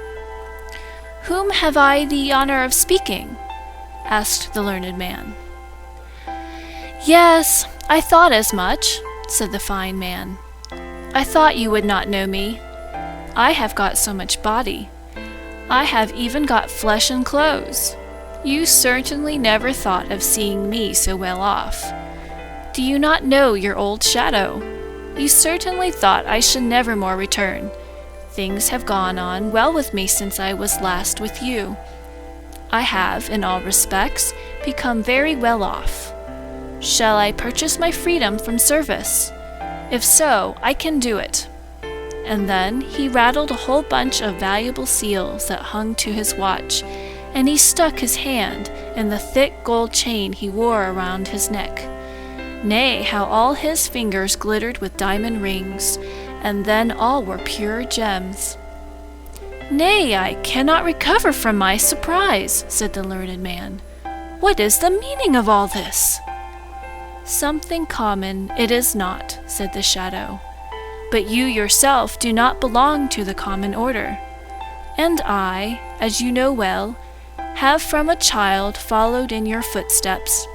"Whom have I the honor of speaking?" asked the learned man. "Yes, I thought as much," said the fine man. "I thought you would not know me. I have got so much body. I have even got flesh and clothes. You certainly never thought of seeing me so well off. Do you not know your old shadow? You certainly thought I should never more return. Things have gone on well with me since I was last with you. I have, in all respects, become very well off. Shall I purchase my freedom from service? If so, I can do it." And then he rattled a whole bunch of valuable seals that hung to his watch, and he stuck his hand in the thick gold chain he wore around his neck. Nay, how all his fingers glittered with diamond rings, and then all were pure gems. "Nay, I cannot recover from my surprise," said the learned man. "What is the meaning of all this?" "Something common it is not," said the shadow. "But you yourself do not belong to the common order. And I, as you know well, have from a child followed in your footsteps.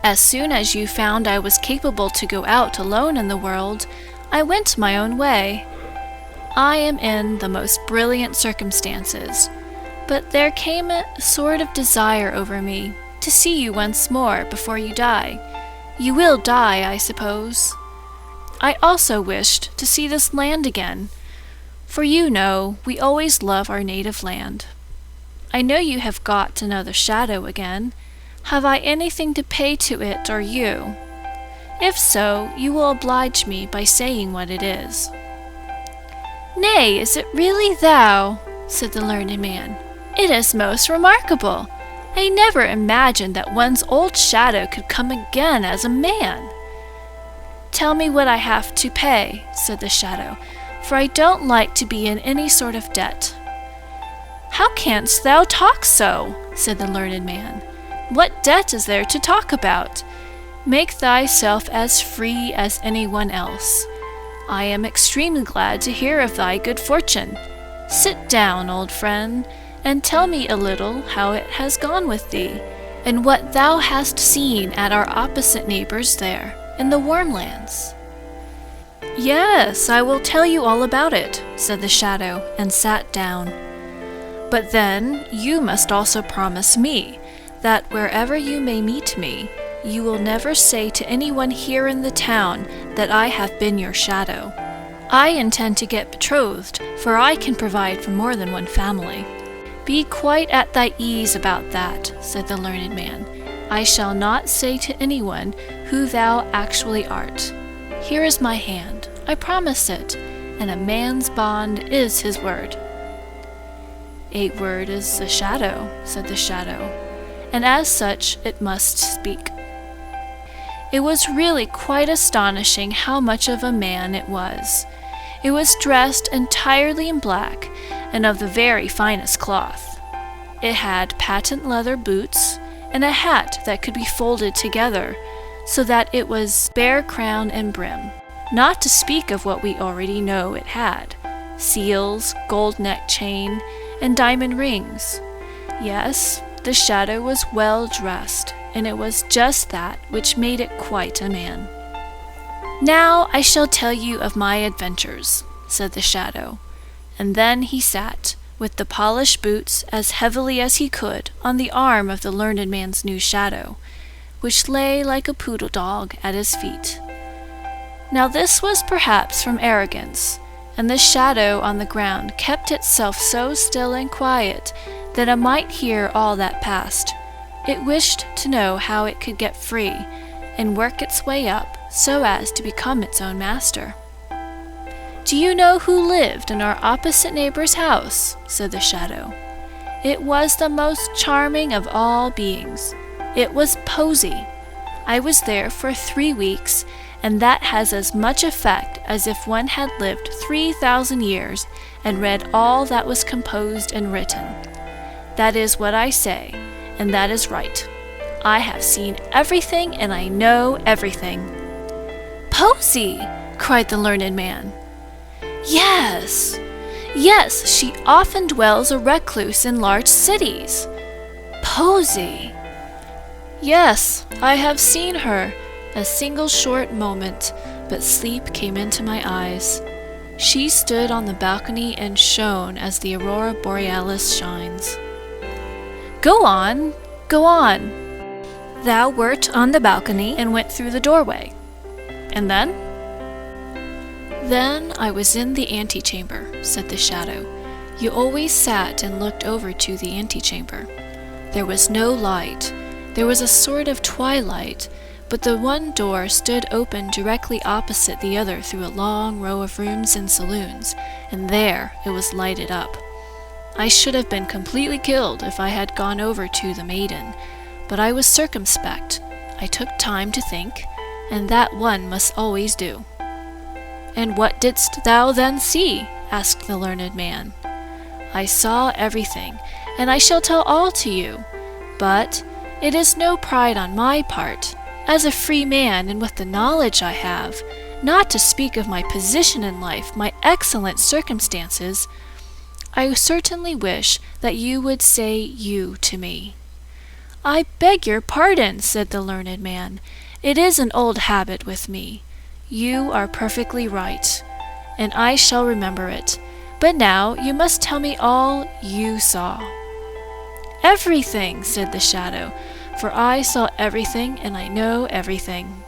As soon as you found I was capable to go out alone in the world, I went my own way. I am in the most brilliant circumstances, but there came a sort of desire over me to see you once more before you die. You will die, I suppose. I also wished to see this land again, for you know we always love our native land. I know you have got another shadow again. Have I anything to pay to it or you? If so, you will oblige me by saying what it is." "Nay, is it really thou?" said the learned man. "It is most remarkable. I never imagined that one's old shadow could come again as a man." "Tell me what I have to pay," said the shadow, "for I don't like to be in any sort of debt." "How canst thou talk so?" said the learned man. "What debt is there to talk about? Make thyself as free as anyone else. I am extremely glad to hear of thy good fortune. Sit down, old friend, and tell me a little how it has gone with thee. and what thou hast seen at our opposite neighbors there, in the warm lands?" "Yes, I will tell you all about it," said the shadow, and sat down. "But then you must also promise me that wherever you may meet me, you will never say to anyone here in the town that I have been your shadow. I intend to get betrothed, for I can provide for more than one family." "Be quite at thy ease about that," said the learned man. "I shall not say to anyone who thou actually art. Here is my hand. I promise it, and a man's bond is his word." "A word is a shadow," said the shadow, "and as such it must speak." It was really quite astonishing how much of a man it was. It was dressed entirely in black, and of the very finest cloth. It had patent leather boots, and a hat that could be folded together, so that it was bare crown and brim. Not to speak of what we already know it had: seals, gold neck chain, and diamond rings. Yes, the shadow was well dressed, and it was just that which made it quite a man. "Now I shall tell you of my adventures," said the shadow, and then he sat, with the polished boots as heavily as he could on the arm of the learned man's new shadow, which lay like a poodle dog at his feet. Now this was perhaps from arrogance, and the shadow on the ground kept itself so still and quiet that it might hear all that passed. It wished to know how it could get free, and work its way up so as to become its own master. "Do you know who lived in our opposite neighbor's house?" said the shadow. "It was the most charming of all beings. It was Posy. I was there for 3 weeks, and that has as much effect as if one had lived 3,000 years and read all that was composed and written. That is what I say, and that is right. I have seen everything, and I know everything." "Posy!" cried the learned man. "Yes, yes, she often dwells a recluse in large cities." "Posy!" "Yes, I have seen her a single short moment, but sleep came into my eyes. She stood on the balcony and shone as the aurora borealis shines." "Go on, go on." "Thou wert on the balcony and went through the doorway. And then?" "Then I was in the antechamber," said the shadow. "You always sat and looked over to the antechamber. There was no light. There was a sort of twilight, but the one door stood open directly opposite the other through a long row of rooms and saloons, and there it was lighted up. I should have been completely killed if I had gone over to the maiden, but I was circumspect. I took time to think, and that one must always do." "And what didst thou then see?" asked the learned man. "I saw everything, and I shall tell all to you. But it is no pride on my part. As a free man, and with the knowledge I have, not to speak of my position in life, my excellent circumstances, I certainly wish that you would say you to me." "I beg your pardon," said the learned man. "It is an old habit with me. You are perfectly right, and I shall remember it. But now you must tell me all you saw." "Everything," said the shadow, "for I saw everything, and I know everything."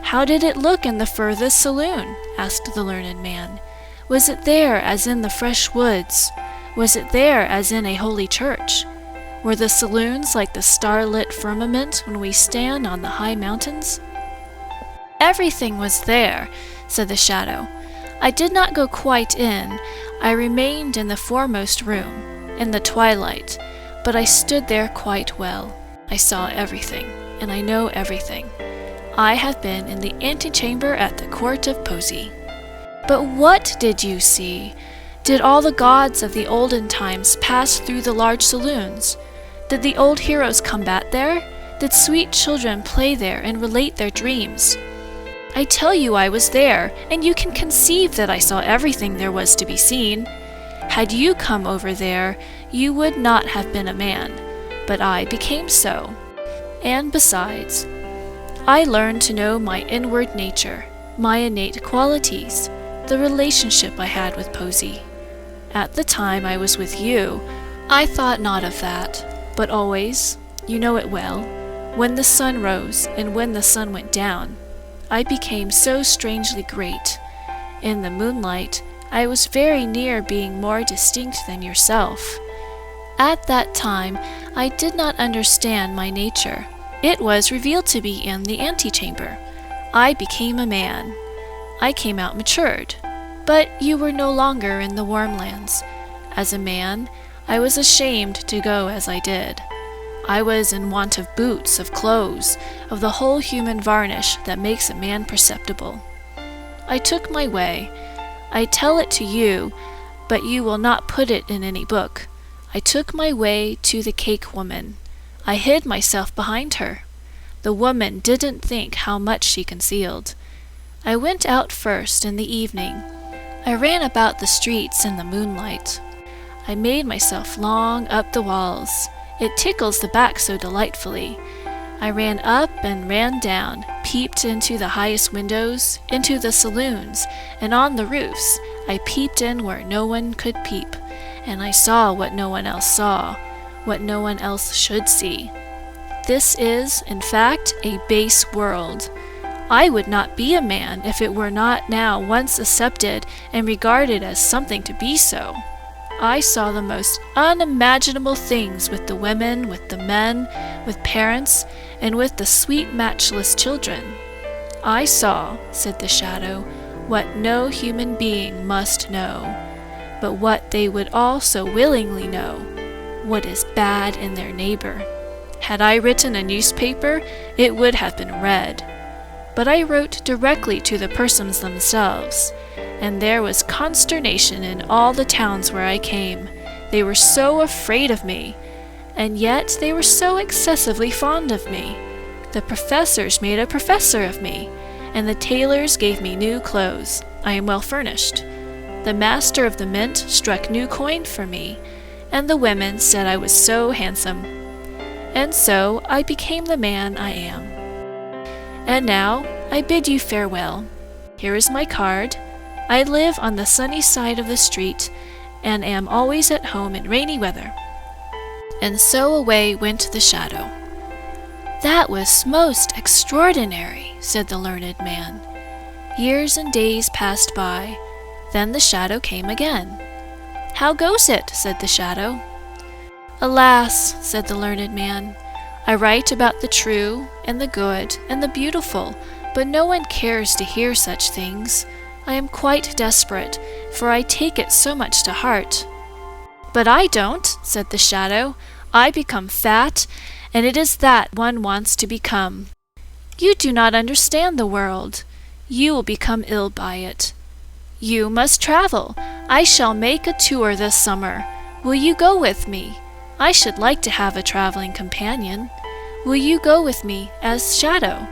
"How did it look in the furthest saloon?" asked the learned man. "Was it there as in the fresh woods? Was it there as in a holy church? Were the saloons like the starlit firmament when we stand on the high mountains?" "Everything was there," said the shadow. "I did not go quite in. I remained in the foremost room, in the twilight, but I stood there quite well. I saw everything, and I know everything. I have been in the antechamber at the court of Posy." "But what did you see? Did all the gods of the olden times pass through the large saloons? Did the old heroes combat there? Did sweet children play there and relate their dreams? I tell you I was there, and you can conceive that I saw everything there was to be seen. Had you come over there, you would not have been a man, but I became so. And besides, I learned to know my inward nature, my innate qualities, the relationship I had with Posy. At the time I was with you, I thought not of that, but always, you know it well, when the sun rose and when the sun went down, I became so strangely great. In the moonlight, I was very near being more distinct than yourself. At that time, I did not understand my nature. It was revealed to me in the antechamber. I became a man. I came out matured. But you were no longer in the warm lands. As a man, I was ashamed to go as I did. I was in want of boots, of clothes, of the whole human varnish that makes a man perceptible. I took my way. I tell it to you, but you will not put it in any book. I took my way to the cake woman. I hid myself behind her. The woman didn't think how much she concealed. I went out first in the evening. I ran about the streets in the moonlight. I made myself long up the walls. It tickles the back so delightfully. I ran up and ran down, peeped into the highest windows, into the saloons, and on the roofs. I peeped in where no one could peep, and I saw what no one else saw, what no one else should see. This is, in fact, a base world. I would not be a man if it were not now once accepted and regarded as something to be so. I saw the most unimaginable things with the women, with the men, with parents, and with the sweet matchless children. I saw, said the shadow, what no human being must know, but what they would all so willingly know, what is bad in their neighbor. Had I written a newspaper, it would have been read. But I wrote directly to the persons themselves, and there was consternation in all the towns where I came. They were so afraid of me, and yet they were so excessively fond of me. The professors made a professor of me, and the tailors gave me new clothes. I am well furnished. The master of the mint struck new coin for me, and the women said I was so handsome. And so I became the man I am. And now I bid you farewell. Here is my card. I live on the sunny side of the street, and am always at home in rainy weather. And so away went the shadow. That was most extraordinary, said the learned man. Years and days passed by. Then the shadow came again. How goes it? Said the shadow. Alas, said the learned man, I write about the true, and the good, and the beautiful, but no one cares to hear such things. I am quite desperate, for I take it so much to heart. But I don't, said the shadow. I become fat, and it is that one wants to become. You do not understand the world. You will become ill by it. You must travel. I shall make a tour this summer. Will you go with me? I should like to have a traveling companion. Will you go with me as shadow?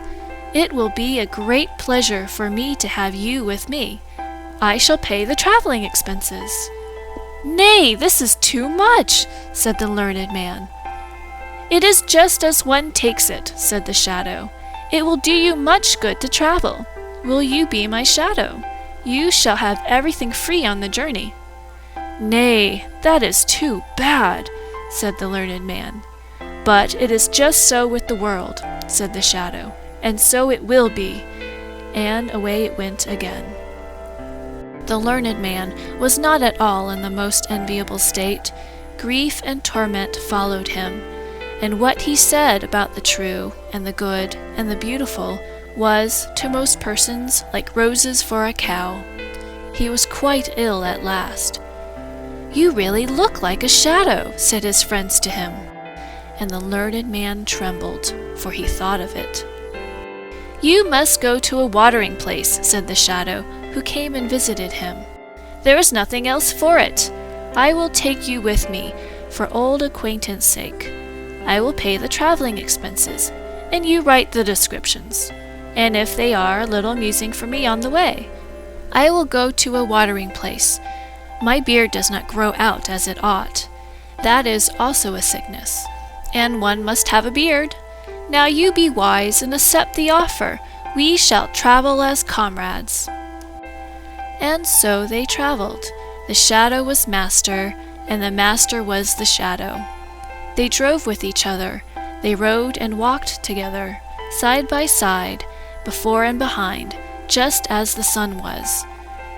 It will be a great pleasure for me to have you with me. I shall pay the traveling expenses. Nay, this is too much, said the learned man. It is just as one takes it, said the shadow. It will do you much good to travel. Will you be my shadow? You shall have everything free on the journey. Nay, that is too bad, said the learned man. But it is just so with the world, said the shadow, and so it will be. And away it went again. The learned man was not at all in the most enviable state. Grief and torment followed him, and what he said about the true, and the good, and the beautiful was, to most persons, like roses for a cow. He was quite ill at last. You really look like a shadow, said his friends to him. And the learned man trembled, for he thought of it. You must go to a watering place, said the shadow, who came and visited him. There is nothing else for it. I will take you with me, for old acquaintance' sake. I will pay the traveling expenses, and you write the descriptions, and if they are a little amusing for me on the way. I will go to a watering place. My beard does not grow out as it ought. That is also a sickness. And one must have a beard. Now you be wise and accept the offer. We shall travel as comrades." And so they traveled. The shadow was master, and the master was the shadow. They drove with each other. They rode and walked together, side by side, before and behind, just as the sun was.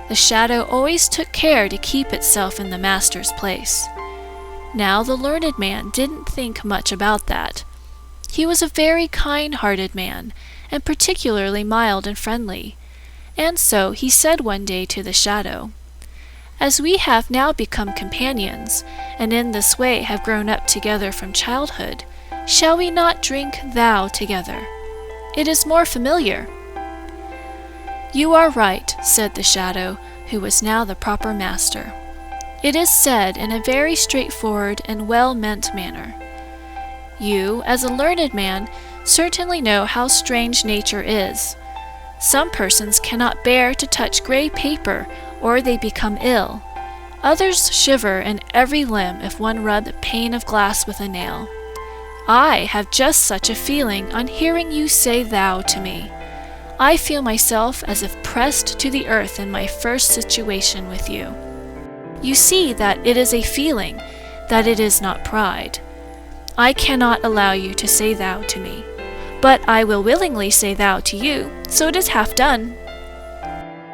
The shadow always took care to keep itself in the master's place. Now the learned man didn't think much about that. He was a very kind-hearted man, and particularly mild and friendly. And so he said one day to the shadow, "As we have now become companions, and in this way have grown up together from childhood, shall we not drink thou together? It is more familiar." "You are right," said the shadow, who was now the proper master. "It is said in a very straightforward and well-meant manner. You, as a learned man, certainly know how strange nature is. Some persons cannot bear to touch gray paper, or they become ill. Others shiver in every limb if one rub a pane of glass with a nail. I have just such a feeling on hearing you say thou to me. I feel myself as if pressed to the earth in my first situation with you. You see that it is a feeling, that it is not pride. I cannot allow you to say thou to me, but I will willingly say thou to you, so it is half done."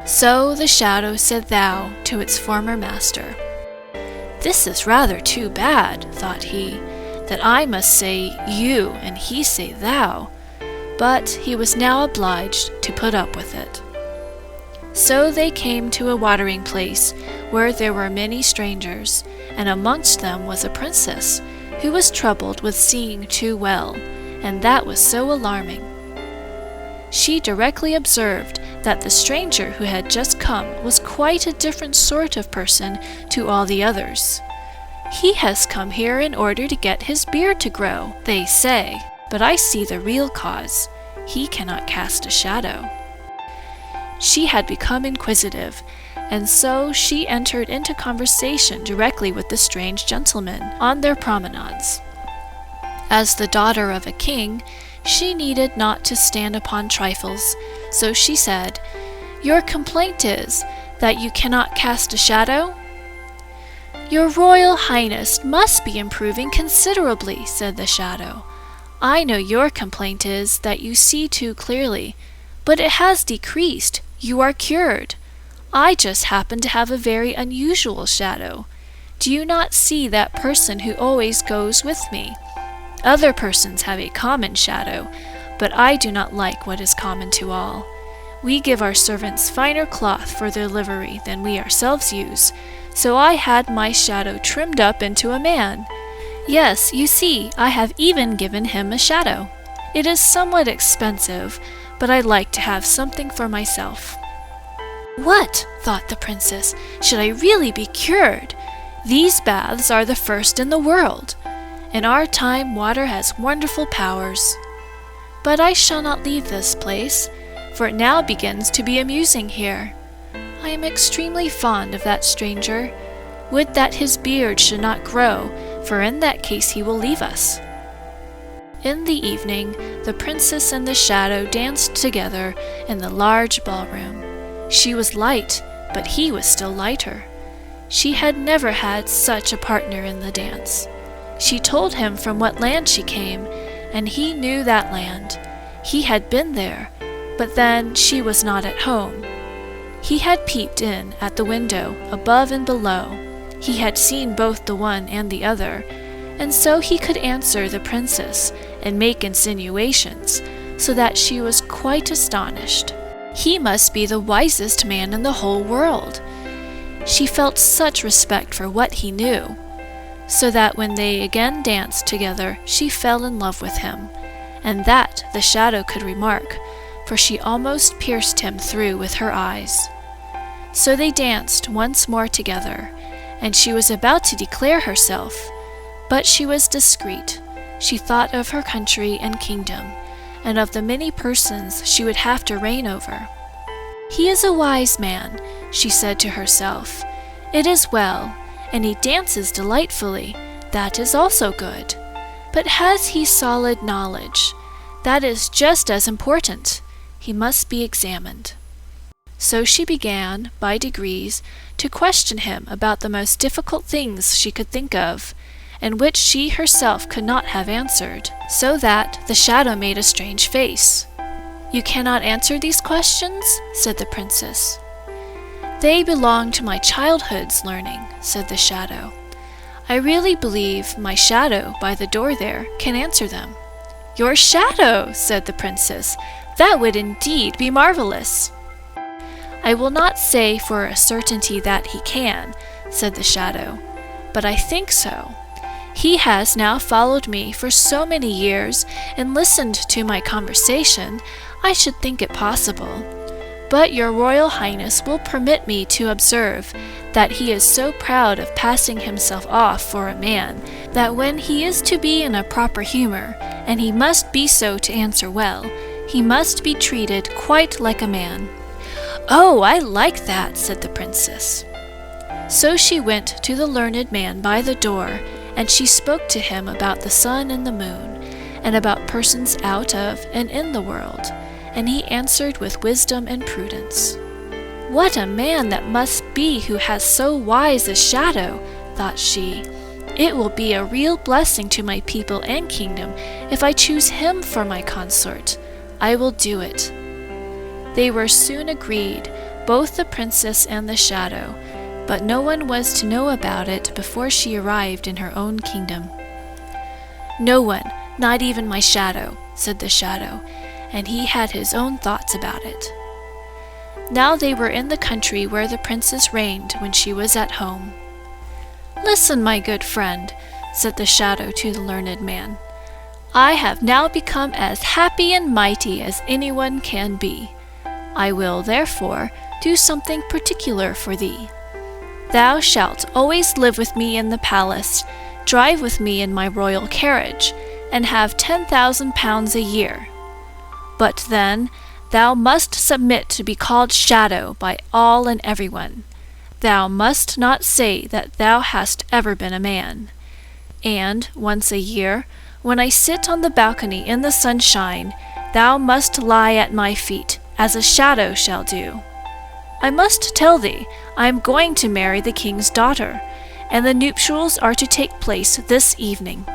So the shadow said thou to its former master. "This is rather too bad," thought he, "that I must say you and he say thou," but he was now obliged to put up with it. So they came to a watering place where there were many strangers, and amongst them was a princess, who was troubled with seeing too well, and that was so alarming. She directly observed that the stranger who had just come was quite a different sort of person to all the others. "He has come here in order to get his beard to grow," they say, "but I see the real cause. He cannot cast a shadow." She had become inquisitive, and so she entered into conversation directly with the strange gentleman on their promenades. As the daughter of a king, she needed not to stand upon trifles, so she said, "Your complaint is that you cannot cast a shadow?" "Your Royal Highness must be improving considerably," said the shadow. "I know your complaint is that you see too clearly, but it has decreased. You are cured. I just happen to have a very unusual shadow. Do you not see that person who always goes with me? Other persons have a common shadow, but I do not like what is common to all. We give our servants finer cloth for their livery than we ourselves use, so I had my shadow trimmed up into a man. Yes, you see, I have even given him a shadow. It is somewhat expensive, but I like to have something for myself." "What?" thought the princess. "Should I really be cured? These baths are the first in the world. In our time water has wonderful powers. But I shall not leave this place, for it now begins to be amusing here. I am extremely fond of that stranger. Would that his beard should not grow, for in that case he will leave us." In the evening, the princess and the shadow danced together in the large ballroom. She was light, but he was still lighter. She had never had such a partner in the dance. She told him from what land she came, and he knew that land. He had been there, but then she was not at home. He had peeped in at the window, above and below. He had seen both the one and the other, and so he could answer the princess and make insinuations, so that she was quite astonished. He must be the wisest man in the whole world. She felt such respect for what he knew, so that when they again danced together, she fell in love with him, and that the shadow could remark, for she almost pierced him through with her eyes. So they danced once more together, and she was about to declare herself, but she was discreet. She thought of her country and kingdom, and of the many persons she would have to reign over. "He is a wise man," she said to herself. "It is well, and he dances delightfully. That is also good. But has he solid knowledge? That is just as important. He must be examined. So she began, by degrees, to question him about the most difficult things she could think of, and which she herself could not have answered, so that the shadow made a strange face. "You cannot answer these questions?" said the princess. "They belong to my childhood's learning," said the shadow. "I really believe my shadow by the door there can answer them." "Your shadow!" said the princess. "That would indeed be marvelous." "I will not say for a certainty that he can," said the shadow, "but I think so. He has now followed me for so many years and listened to my conversation, I should think it possible. But your Royal Highness will permit me to observe that he is so proud of passing himself off for a man, that when he is to be in a proper humor, and he must be so to answer well, he must be treated quite like a man." "Oh, I like that," said the princess. So she went to the learned man by the door, and she spoke to him about the sun and the moon, and about persons out of and in the world, and he answered with wisdom and prudence. "What a man that must be who has so wise a shadow," thought she. "It will be a real blessing to my people and kingdom if I choose him for my consort. I will do it." They were soon agreed, both the princess and the shadow, but no one was to know about it before she arrived in her own kingdom. "No one, not even my shadow," said the shadow, and he had his own thoughts about it. Now they were in the country where the princess reigned when she was at home. "Listen, my good friend," said the shadow to the learned man. "I have now become as happy and mighty as anyone can be. I will, therefore, do something particular for thee. Thou shalt always live with me in the palace, drive with me in my royal carriage, and have 10,000 pounds a year. But then thou must submit to be called Shadow by all and everyone. Thou must not say that thou hast ever been a man. And once a year, when I sit on the balcony in the sunshine, thou must lie at my feet, as a shadow shall do. I must tell thee, I am going to marry the king's daughter, and the nuptials are to take place this evening."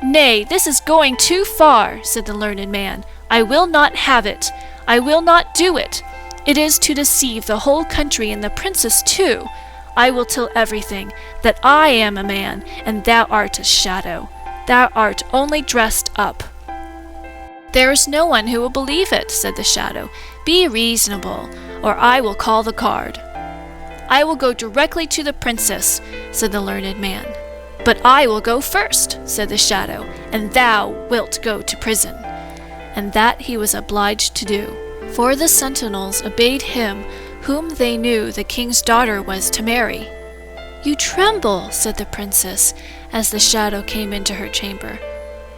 "Nay, this is going too far," said the learned man. "I will not have it. I will not do it. It is to deceive the whole country and the princess too. I will tell everything, that I am a man, and thou art a shadow. Thou art only dressed up." "There is no one who will believe it," said the shadow. "Be reasonable, or I will call the guard." "I will go directly to the princess," said the learned man. "But I will go first," said the shadow, "and thou wilt go to prison." And that he was obliged to do, for the sentinels obeyed him whom they knew the king's daughter was to marry. "You tremble," said the princess, as the shadow came into her chamber.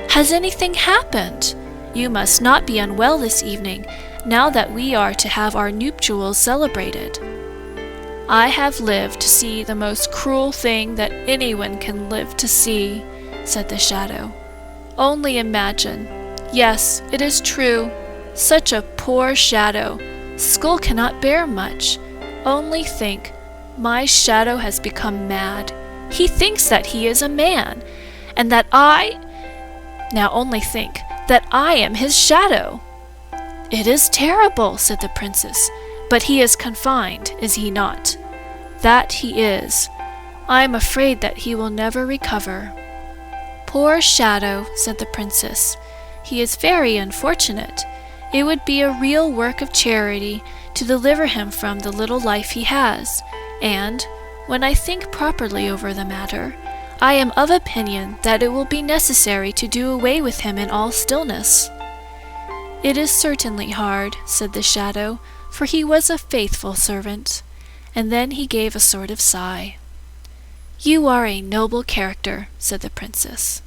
"Has anything happened? You must not be unwell this evening, now that we are to have our nuptials celebrated." "I have lived to see the most cruel thing that anyone can live to see," said the shadow. "Only imagine. Yes, it is true. Such a poor shadow. Skull cannot bear much. Only think, my shadow has become mad. He thinks that he is a man, and that now only think, that I am his shadow." "It is terrible," said the princess. "But he is confined, is he not?" "That he is. I am afraid that he will never recover." "Poor shadow," said the princess. "He is very unfortunate. It would be a real work of charity to deliver him from the little life he has, and, when I think properly over the matter, I am of opinion that it will be necessary to do away with him in all stillness." "It is certainly hard," said the shadow, "for he was a faithful servant." And then he gave a sort of sigh. "You are a noble character," said the princess.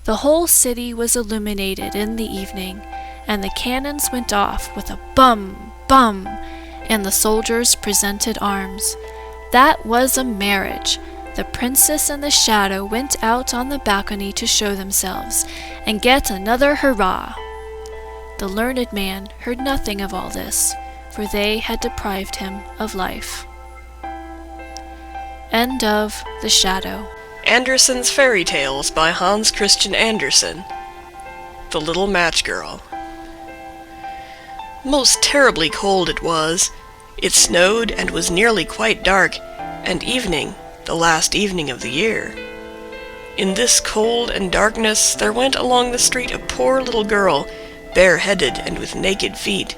The whole city was illuminated in the evening, and the cannons went off with a bum, bum, and the soldiers presented arms. That was a marriage. the princess and the shadow went out on the balcony to show themselves, and get another hurrah. The learned man heard nothing of all this, for they had deprived him of life. End of The Shadow. Andersen's Fairy Tales by Hans Christian Andersen. The Little Match Girl. Most terribly cold it was. It snowed and was nearly quite dark, and evening, the last evening of the year. In this cold and darkness there went along the street a poor little girl, bareheaded and with naked feet.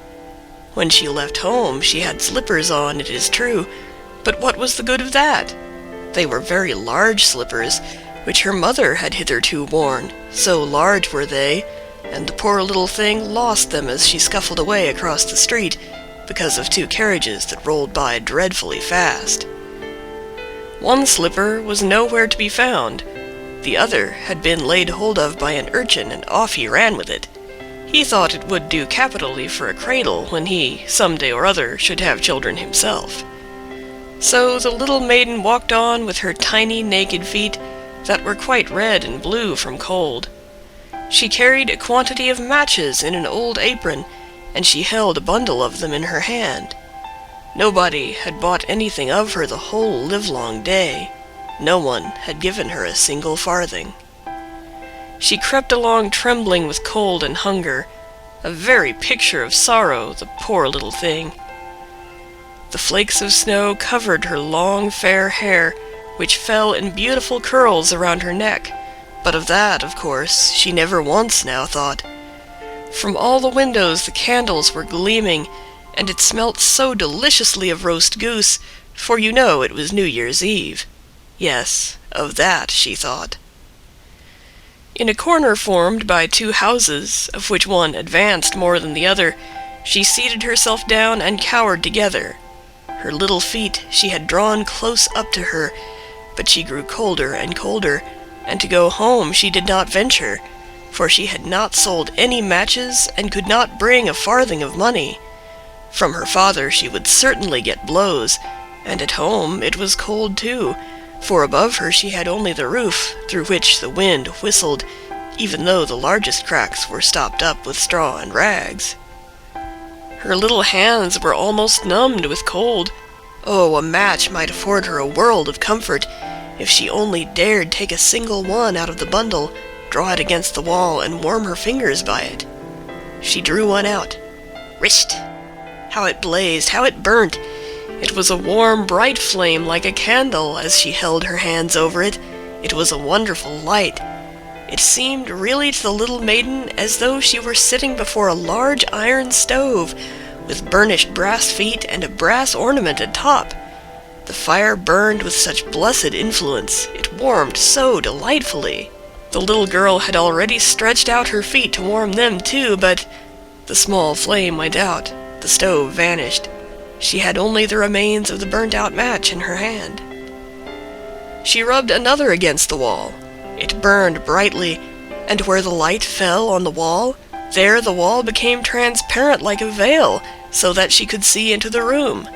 When she left home she had slippers on, it is true, but what was the good of that? They were very large slippers, which her mother had hitherto worn, so large were they, and the poor little thing lost them as she scuffled away across the street, because of two carriages that rolled by dreadfully fast. One slipper was nowhere to be found. The other had been laid hold of by an urchin, and off he ran with it. He thought it would do capitally for a cradle when he, some day or other, should have children himself. So the little maiden walked on with her tiny naked feet that were quite red and blue from cold. She carried a quantity of matches in an old apron, and she held a bundle of them in her hand. Nobody had bought anything of her the whole livelong day. No one had given her a single farthing. She crept along trembling with cold and hunger, a very picture of sorrow, the poor little thing. The flakes of snow covered her long fair hair, which fell in beautiful curls around her neck, but of that, of course, she never once now thought. From all the windows the candles were gleaming, and it smelt so deliciously of roast goose, for you know it was New Year's Eve. Yes, of that she thought. In a corner formed by two houses, of which one advanced more than the other, she seated herself down and cowered together. Her little feet she had drawn close up to her, but she grew colder and colder, and to go home she did not venture, for she had not sold any matches and could not bring a farthing of money. From her father she would certainly get blows, and at home it was cold too, for above her she had only the roof, through which the wind whistled, even though the largest cracks were stopped up with straw and rags. Her little hands were almost numbed with cold. Oh, a match might afford her a world of comfort, if she only dared take a single one out of the bundle, draw it against the wall, and warm her fingers by it. She drew one out. Wrist! How it blazed, how it burnt! It was a warm, bright flame like a candle as she held her hands over it. It was a wonderful light. It seemed really to the little maiden as though she were sitting before a large iron stove, with burnished brass feet and a brass ornamented top. The fire burned with such blessed influence, it warmed so delightfully. The little girl had already stretched out her feet to warm them too, but the small flame went out, the stove vanished. She had only the remains of the burnt-out match in her hand. She rubbed another against the wall. It burned brightly, and where the light fell on the wall, there the wall became transparent like a veil, so that she could see into the room.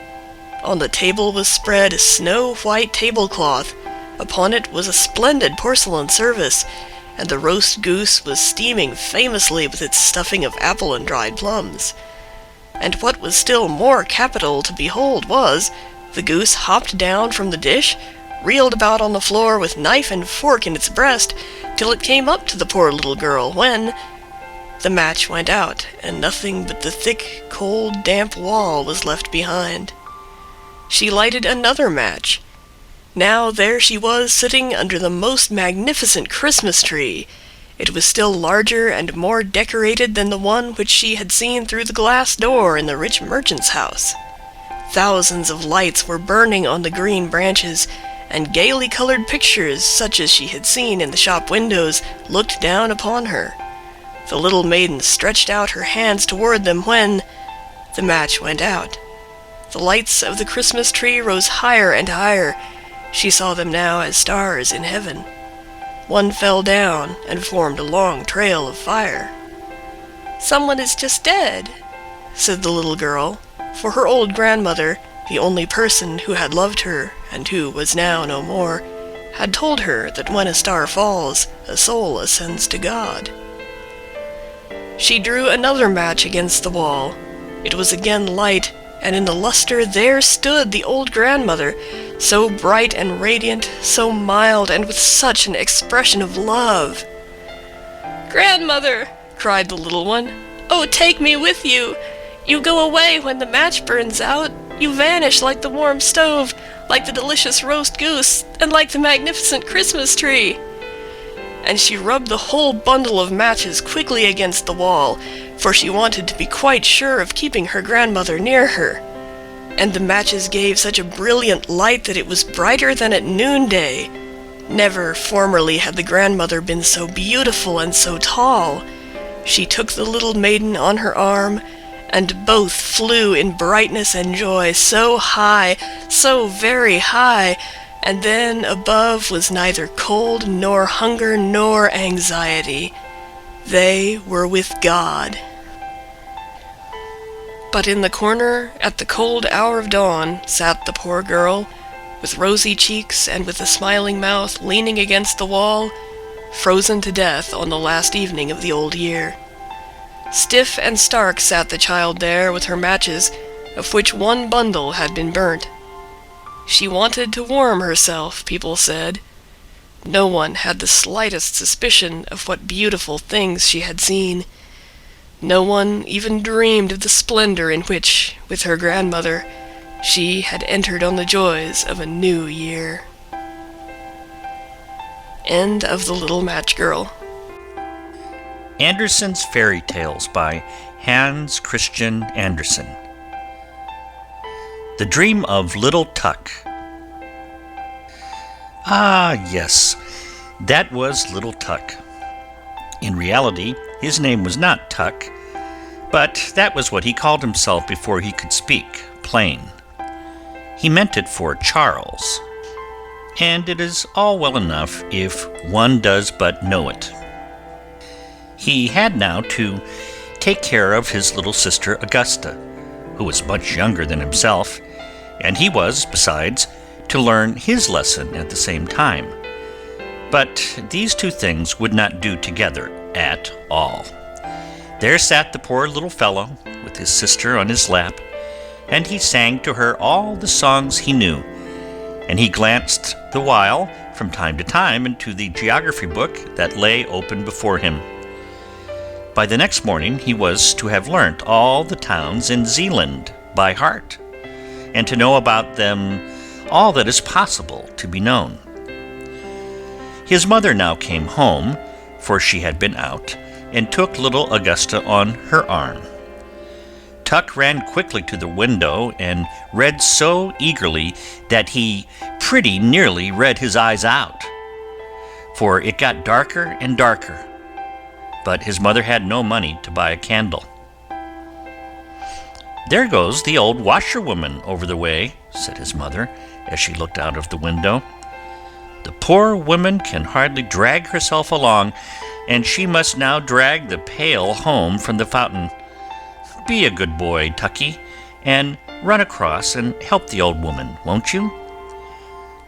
On the table was spread a snow-white tablecloth. Upon it was a splendid porcelain service, and the roast goose was steaming famously with its stuffing of apple and dried plums. And what was still more capital to behold was, the goose hopped down from the dish, reeled about on the floor with knife and fork in its breast, till it came up to the poor little girl, when the match went out, and nothing but the thick, cold, damp wall was left behind. She lighted another match. Now there she was sitting under the most magnificent Christmas tree. It was still larger and more decorated than the one which she had seen through the glass door in the rich merchant's house. Thousands of lights were burning on the green branches, and gaily colored pictures, such as she had seen in the shop windows, looked down upon her. The little maiden stretched out her hands toward them when the match went out. The lights of the Christmas tree rose higher and higher. She saw them now as stars in heaven. One fell down and formed a long trail of fire. "Someone is just dead," said the little girl, for her old grandmother, the only person who had loved her and who was now no more, had told her that when a star falls, a soul ascends to God. She drew another match against the wall. It was again light, and in the luster there stood the old grandmother, so bright and radiant, so mild, and with such an expression of love. "Grandmother," cried the little one, "oh, take me with you! You go away when the match burns out. You vanish like the warm stove, like the delicious roast goose, and like the magnificent Christmas tree." And she rubbed the whole bundle of matches quickly against the wall, for she wanted to be quite sure of keeping her grandmother near her. And the matches gave such a brilliant light that it was brighter than at noonday. Never formerly had the grandmother been so beautiful and so tall. She took the little maiden on her arm, and both flew in brightness and joy so high, so very high, and then above was neither cold nor hunger nor anxiety. They were with God. But in the corner, at the cold hour of dawn, sat the poor girl, with rosy cheeks and with a smiling mouth, leaning against the wall, frozen to death on the last evening of the old year. Stiff and stark sat the child there with her matches, of which one bundle had been burnt. She wanted to warm herself, people said. No one had the slightest suspicion of what beautiful things she had seen. No one even dreamed of the splendor in which, with her grandmother, she had entered on the joys of a new year. End of The Little Match Girl. Andersen's Fairy Tales by Hans Christian Andersen. The Dream of Little Tuck. Ah, yes, that was Little Tuck. In reality, his name was not Tuck, but that was what he called himself before he could speak plain. He meant it for Charles, and it is all well enough if one does but know it. He had now to take care of his little sister Augusta, who was much younger than himself, and he was, besides, to learn his lesson at the same time. But these two things would not do together at all. There sat the poor little fellow, with his sister on his lap, and he sang to her all the songs he knew, and he glanced the while, from time to time, into the geography book that lay open before him. By the next morning he was to have learnt all the towns in Zealand by heart, and to know about them all that is possible to be known. His mother now came home, for she had been out, and took little Augusta on her arm. Tuck ran quickly to the window and read so eagerly that he pretty nearly read his eyes out, for it got darker and darker. But his mother had no money to buy a candle. "There goes the old washerwoman over the way," said his mother, as she looked out of the window. "The poor woman can hardly drag herself along, and she must now drag the pail home from the fountain. Be a good boy, Tucky, and run across and help the old woman, won't you?"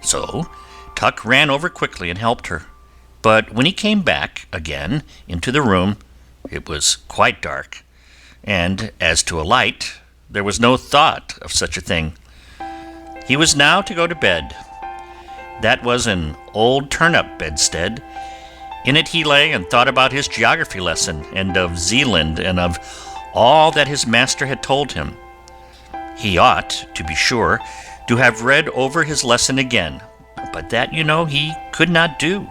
So Tuck ran over quickly and helped her. But when he came back again into the room, it was quite dark, and as to a light, there was no thought of such a thing. He was now to go to bed. That was an old turn-up bedstead. In it he lay and thought about his geography lesson, and of Zealand, and of all that his master had told him. He ought, to be sure, to have read over his lesson again, but that, you know, he could not do.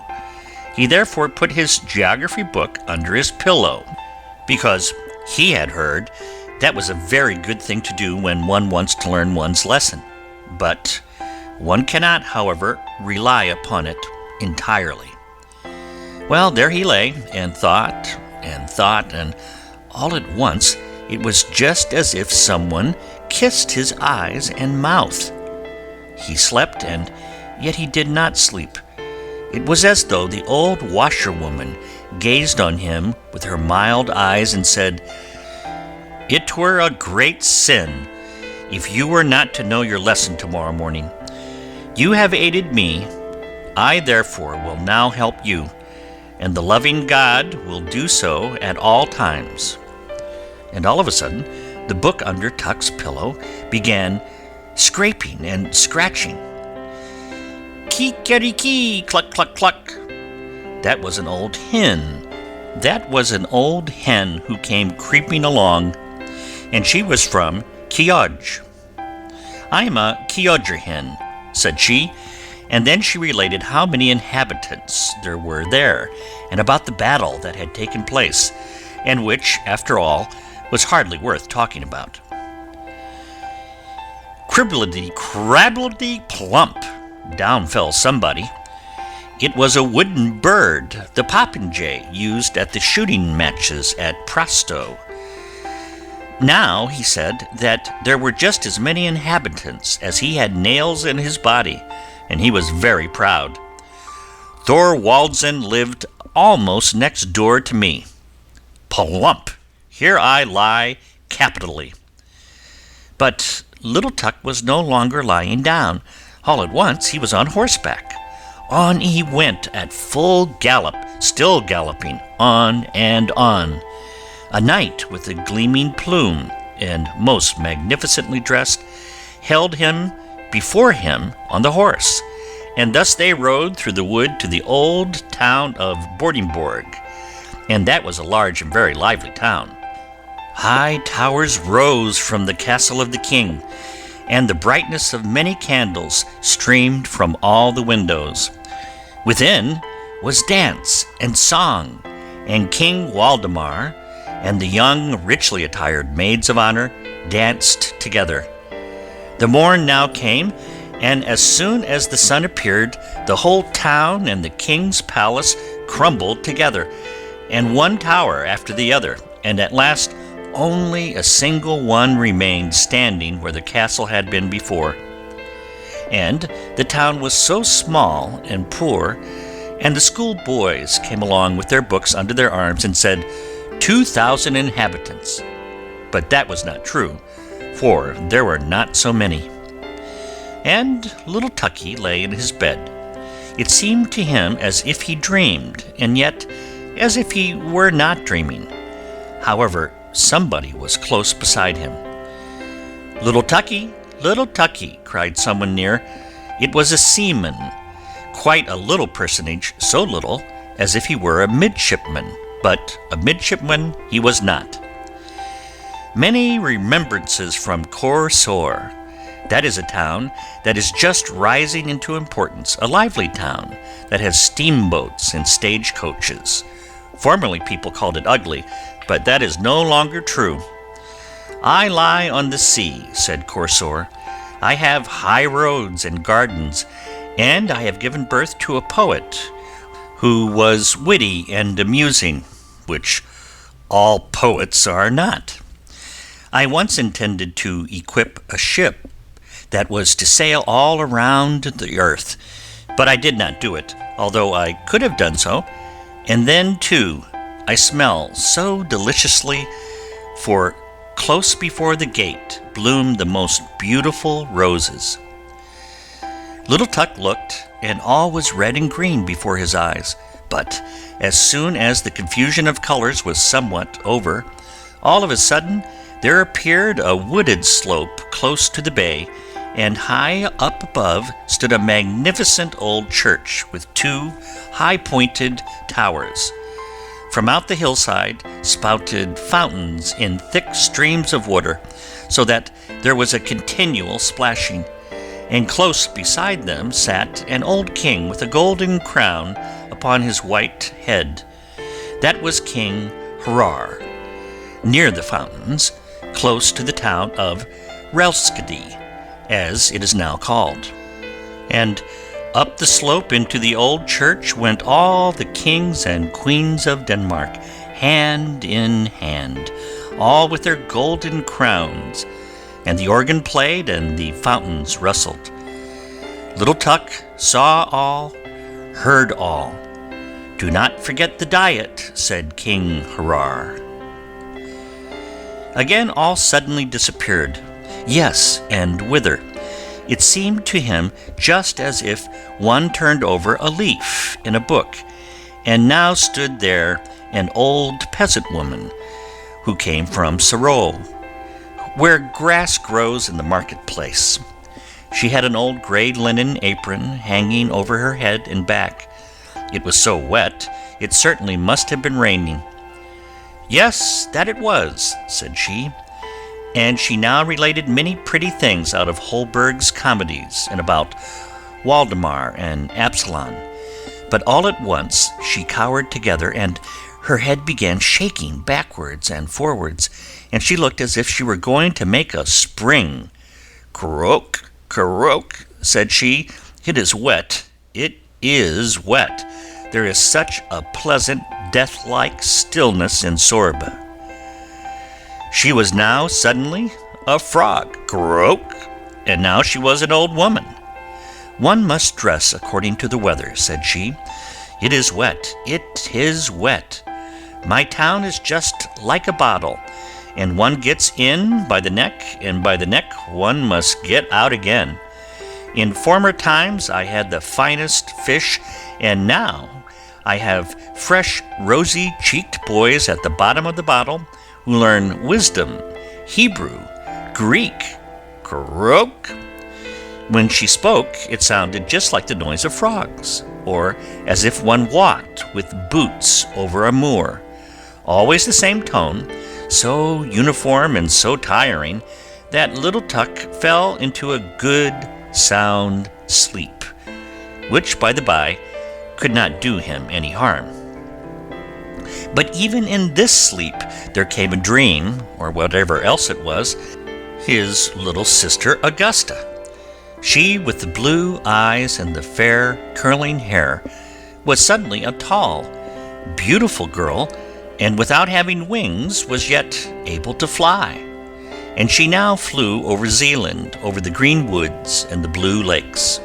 He therefore put his geography book under his pillow, because he had heard that was a very good thing to do when one wants to learn one's lesson. But one cannot, however, rely upon it entirely. Well, there he lay, and thought, and all at once it was just as if someone kissed his eyes and mouth. He slept, and yet he did not sleep. It was as though the old washerwoman gazed on him with her mild eyes and said, "It were a great sin if you were not to know your lesson tomorrow morning. You have aided me, I therefore will now help you, and the loving God will do so at all times." And all of a sudden, the book under Tuck's pillow began scraping and scratching. "Kikeriki, cluck, cluck, cluck." That was an old hen. That was an old hen who came creeping along, and she was from Kioj. "I'm a Kiodger hen," said she, and then she related how many inhabitants there were there, and about the battle that had taken place, and which, after all, was hardly worth talking about. Cribbledy, crabbledy, plump! Down fell somebody. It was a wooden bird, the popinjay used at the shooting matches at Prasto. Now he said that there were just as many inhabitants as he had nails in his body, and he was very proud. Thorwaldsen lived almost next door to me. Plump! Here I lie capitally. But little Tuck was no longer lying down. All at once he was on horseback. On he went at full gallop, still galloping, on and on. A knight with a gleaming plume, and most magnificently dressed, held him before him on the horse, and thus they rode through the wood to the old town of Bordingborg, and that was a large and very lively town. High towers rose from the castle of the king, and the brightness of many candles streamed from all the windows. Within was dance and song, and King Waldemar and the young, richly attired maids of honor danced together. The morn now came, and as soon as the sun appeared, the whole town and the king's palace crumbled together, and one tower after the other, and at last only a single one remained standing where the castle had been before. And the town was so small and poor, and the school boys came along with their books under their arms and said, 2,000 inhabitants. But that was not true, for there were not so many. And little Tucky lay in his bed. It seemed to him as if he dreamed, and yet as if he were not dreaming. However, somebody was close beside him. "Little Tucky, little Tucky," cried someone near. It was a seaman, quite a little personage, so little as if he were a midshipman, but a midshipman he was not. Many remembrances from Korsor. That is a town that is just rising into importance, a lively town that has steamboats and stagecoaches. Formerly people called it ugly, but that is no longer true. "I lie on the sea," said Korsor. "I have high roads and gardens, and I have given birth to a poet who was witty and amusing, which all poets are not. I once intended to equip a ship that was to sail all around the earth, but I did not do it, although I could have done so. And then, too, I smell so deliciously, for close before the gate bloomed the most beautiful roses." Little Tuck looked, and all was red and green before his eyes. But as soon as the confusion of colors was somewhat over, all of a sudden there appeared a wooded slope close to the bay, and high up above stood a magnificent old church with 2 high-pointed towers. From out the hillside spouted fountains in thick streams of water, so that there was a continual splashing, and close beside them sat an old king with a golden crown upon his white head. That was King Hrar. Near the fountains, close to the town of Relskedi, as it is now called. And up the slope into the old church went all the kings and queens of Denmark, hand in hand, all with their golden crowns, and the organ played and the fountains rustled. Little Tuck saw all, heard all. "Do not forget the diet," said King Hrar. Again all suddenly disappeared. Yes, and whither? It seemed to him just as if one turned over a leaf in a book, and now stood there an old peasant woman who came from Sorrow, where grass grows in the marketplace. She had an old gray linen apron hanging over her head and back. It was so wet, it certainly must have been raining. "Yes, that it was," said she, and she now related many pretty things out of Holberg's comedies and about Waldemar and Absalon. But all at once she cowered together, and her head began shaking backwards and forwards, and she looked as if she were going to make a spring. "Croak, croak," said she. "It is wet, it is wet. There is such a pleasant, death-like stillness in Sorbe." She was now suddenly a frog, croak, and now she was an old woman. "One must dress according to the weather," said she. "It is wet, it is wet. My town is just like a bottle, and one gets in by the neck, and by the neck one must get out again. In former times I had the finest fish, and now I have fresh, rosy-cheeked boys at the bottom of the bottle who learn wisdom, Hebrew, Greek, croak." When she spoke, it sounded just like the noise of frogs, or as if one walked with boots over a moor. Always the same tone, so uniform and so tiring that little Tuck fell into a good, sound sleep, which, by the by, could not do him any harm. But even in this sleep there came a dream, or whatever else it was, his little sister Augusta. She, with the blue eyes and the fair curling hair, was suddenly a tall, beautiful girl, and without having wings was yet able to fly. And she now flew over Zealand, over the green woods and the blue lakes.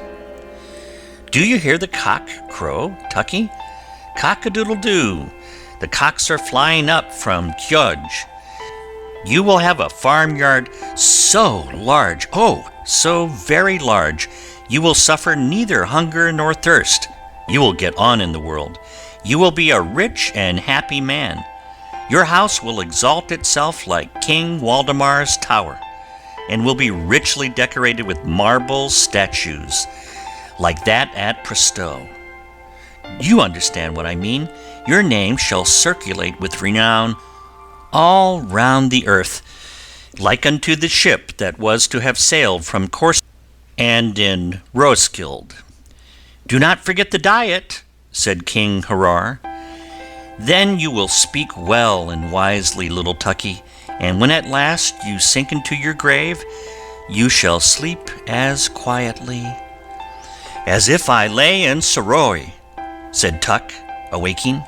"Do you hear the cock crow, Tucky? Cock-a-doodle-doo! The cocks are flying up from Kjoj. You will have a farmyard so large, oh, so very large, you will suffer neither hunger nor thirst. You will get on in the world. You will be a rich and happy man. Your house will exalt itself like King Waldemar's tower, and will be richly decorated with marble statues, like that at Presto. You understand what I mean. Your name shall circulate with renown all round the earth, like unto the ship that was to have sailed from Corsica and in Roeskilde. Do not forget the diet," said King Harar. "Then you will speak well and wisely, little Tucky, and when at last you sink into your grave, you shall sleep as quietly." "As if I lay in Soroy," said Tuck, awaking.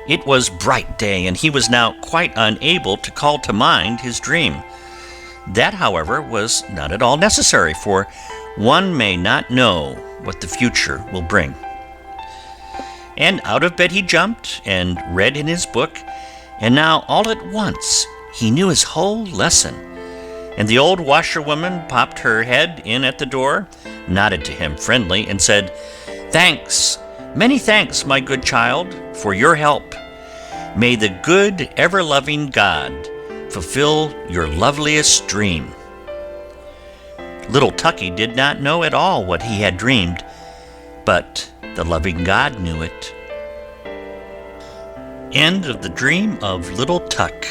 It was bright day, and he was now quite unable to call to mind his dream. That, however, was not at all necessary, for one may not know what the future will bring. And out of bed he jumped, and read in his book, and now all at once he knew his whole lesson. And the old washerwoman popped her head in at the door, nodded to him friendly, and said, "Thanks, many thanks, my good child, for your help. May the good, ever-loving God fulfill your loveliest dream." Little Tucky did not know at all what he had dreamed, but the loving God knew it. End of the dream of Little Tuck.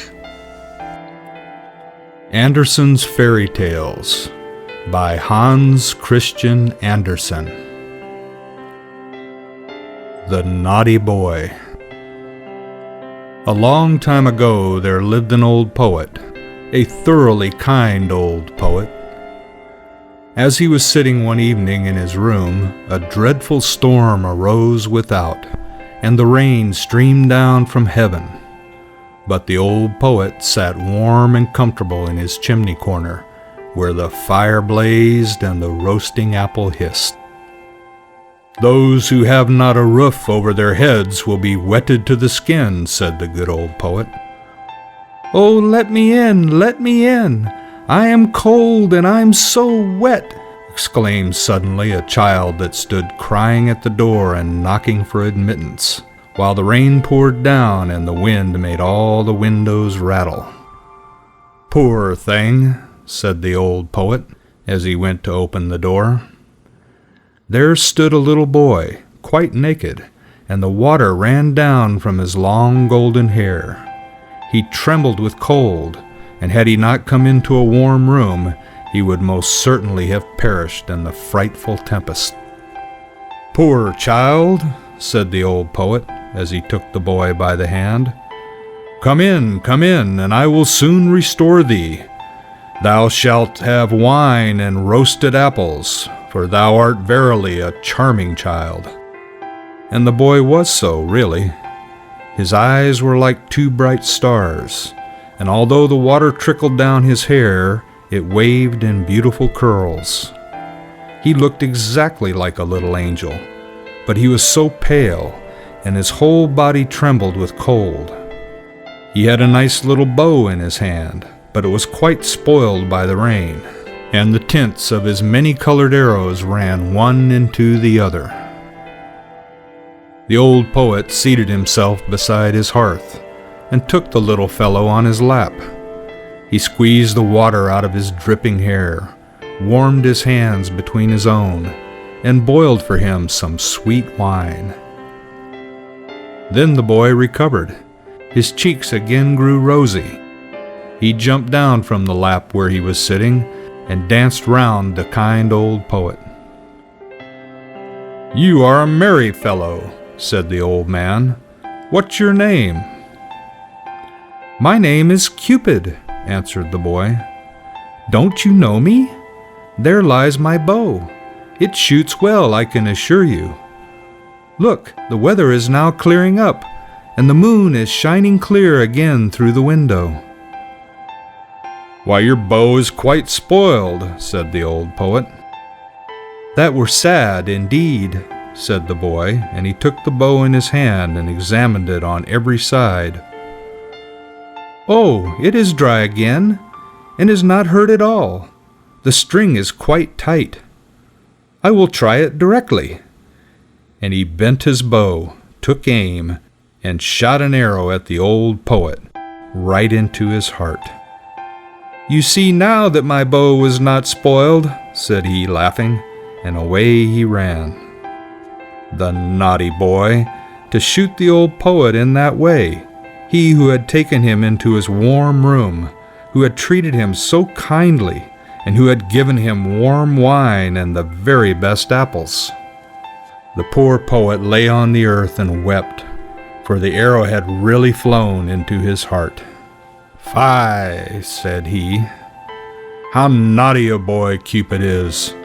Andersen's Fairy Tales by Hans Christian Andersen. The Naughty Boy. A long time ago there lived an old poet, a thoroughly kind old poet. As he was sitting one evening in his room, a dreadful storm arose without, and the rain streamed down from heaven. But the old poet sat warm and comfortable in his chimney corner, where the fire blazed and the roasting apple hissed. "Those who have not a roof over their heads will be wetted to the skin," said the good old poet. "Oh, let me in, let me in! I am cold and I'm so wet," exclaimed suddenly a child that stood crying at the door and knocking for admittance, while the rain poured down and the wind made all the windows rattle. "Poor thing," said the old poet, as he went to open the door. There stood a little boy, quite naked, and the water ran down from his long golden hair. He trembled with cold, and had he not come into a warm room, he would most certainly have perished in the frightful tempest. "Poor child," said the old poet, as he took the boy by the hand. come in, and I will soon restore thee. Thou shalt have wine and roasted apples, for thou art verily a charming child." And the boy was so, really. His eyes were like two bright stars, and although the water trickled down his hair, it waved in beautiful curls. He looked exactly like a little angel, but he was so pale, and his whole body trembled with cold. He had a nice little bow in his hand, but it was quite spoiled by the rain, and the tints of his many-colored arrows ran one into the other. The old poet seated himself beside his hearth, and took the little fellow on his lap. He squeezed the water out of his dripping hair, warmed his hands between his own, and boiled for him some sweet wine. Then the boy recovered. His cheeks again grew rosy. He jumped down from the lap where he was sitting, and danced round the kind old poet. "You are a merry fellow," said the old man. "What's your name?" "My name is Cupid," answered the boy. "Don't you know me? There lies my bow. It shoots well, I can assure you. Look, the weather is now clearing up, and the moon is shining clear again through the window." "Why, your bow is quite spoiled," said the old poet. "That were sad, indeed," said the boy, and he took the bow in his hand and examined it on every side. "Oh, it is dry again, and is not hurt at all. The string is quite tight. I will try it directly." And he bent his bow, took aim, and shot an arrow at the old poet, right into his heart. "You see now that my bow was not spoiled," said he, laughing, and away he ran. The naughty boy, to shoot the old poet in that way, he who had taken him into his warm room, who had treated him so kindly, and who had given him warm wine and the very best apples. The poor poet lay on the earth and wept, for the arrow had really flown into his heart. "Fie," said he, "how naughty a boy Cupid is!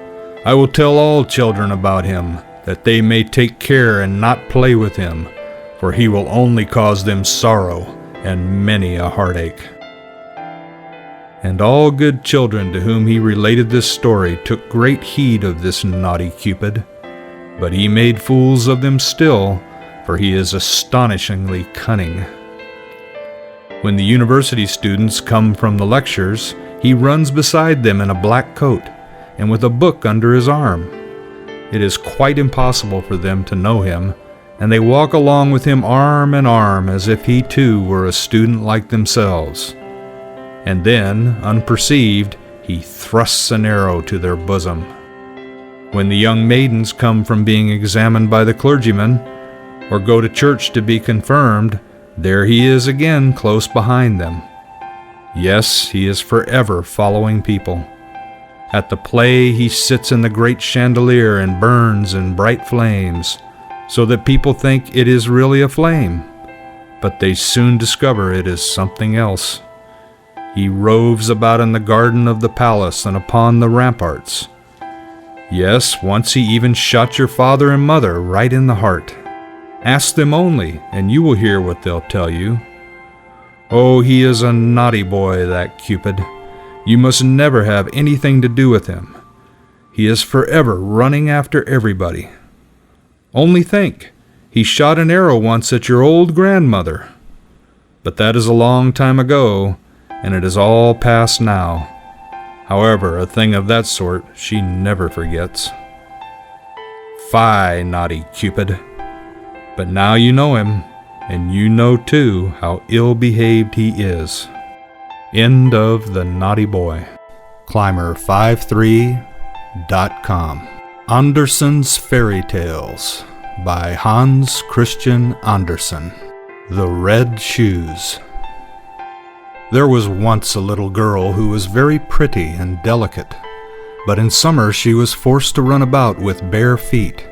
I will tell all children about him, that they may take care and not play with him, for he will only cause them sorrow and many a heartache." And all good children to whom he related this story took great heed of this naughty Cupid, but he made fools of them still, for he is astonishingly cunning. When the university students come from the lectures, he runs beside them in a black coat, and with a book under his arm. It is quite impossible for them to know him, and they walk along with him arm in arm as if he too were a student like themselves. And then, unperceived, he thrusts an arrow to their bosom. When the young maidens come from being examined by the clergyman, or go to church to be confirmed, there he is again close behind them. Yes, he is forever following people. At the play he sits in the great chandelier and burns in bright flames, so that people think it is really a flame, but they soon discover it is something else. He roves about in the garden of the palace and upon the ramparts. Yes, once he even shot your father and mother right in the heart. Ask them only, and you will hear what they'll tell you. Oh, he is a naughty boy, that Cupid. You must never have anything to do with him. He is forever running after everybody. Only think, he shot an arrow once at your old grandmother. But that is a long time ago, and it is all past now. However, a thing of that sort she never forgets. Fie, naughty Cupid! But now you know him, and you know too how ill-behaved he is. End of The Naughty Boy. Climber53.com. Andersen's Fairy Tales by Hans Christian Andersen. The Red Shoes. There was once a little girl who was very pretty and delicate, but in summer she was forced to run about with bare feet.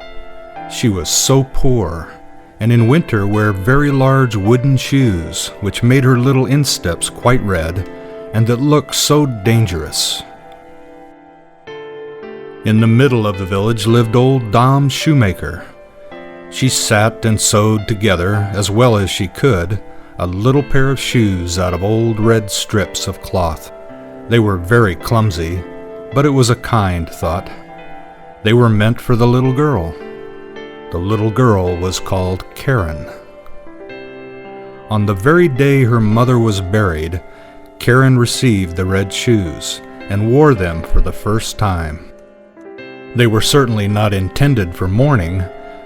She was so poor, and in winter wear very large wooden shoes, which made her little insteps quite red, and that looked so dangerous. In the middle of the village lived old Dame Shoemaker. She sat and sewed together, as well as she could, a little pair of shoes out of old red strips of cloth. They were very clumsy, but it was a kind thought. They were meant for the little girl. The little girl was called Karen. On the very day her mother was buried, Karen received the red shoes and wore them for the first time. They were certainly not intended for mourning,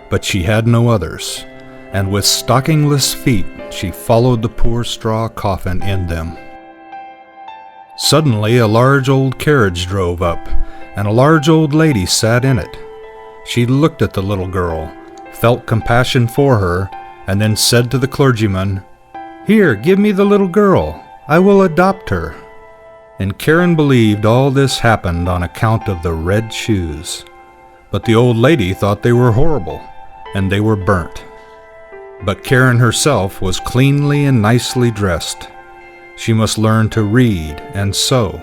but she had no others, and with stockingless feet she followed the poor straw coffin in them. Suddenly a large old carriage drove up, and a large old lady sat in it. She looked at the little girl, felt compassion for her, and then said to the clergyman, "Here, give me the little girl. I will adopt her." And Karen believed all this happened on account of the red shoes. But the old lady thought they were horrible, and they were burnt. But Karen herself was cleanly and nicely dressed. She must learn to read and sew.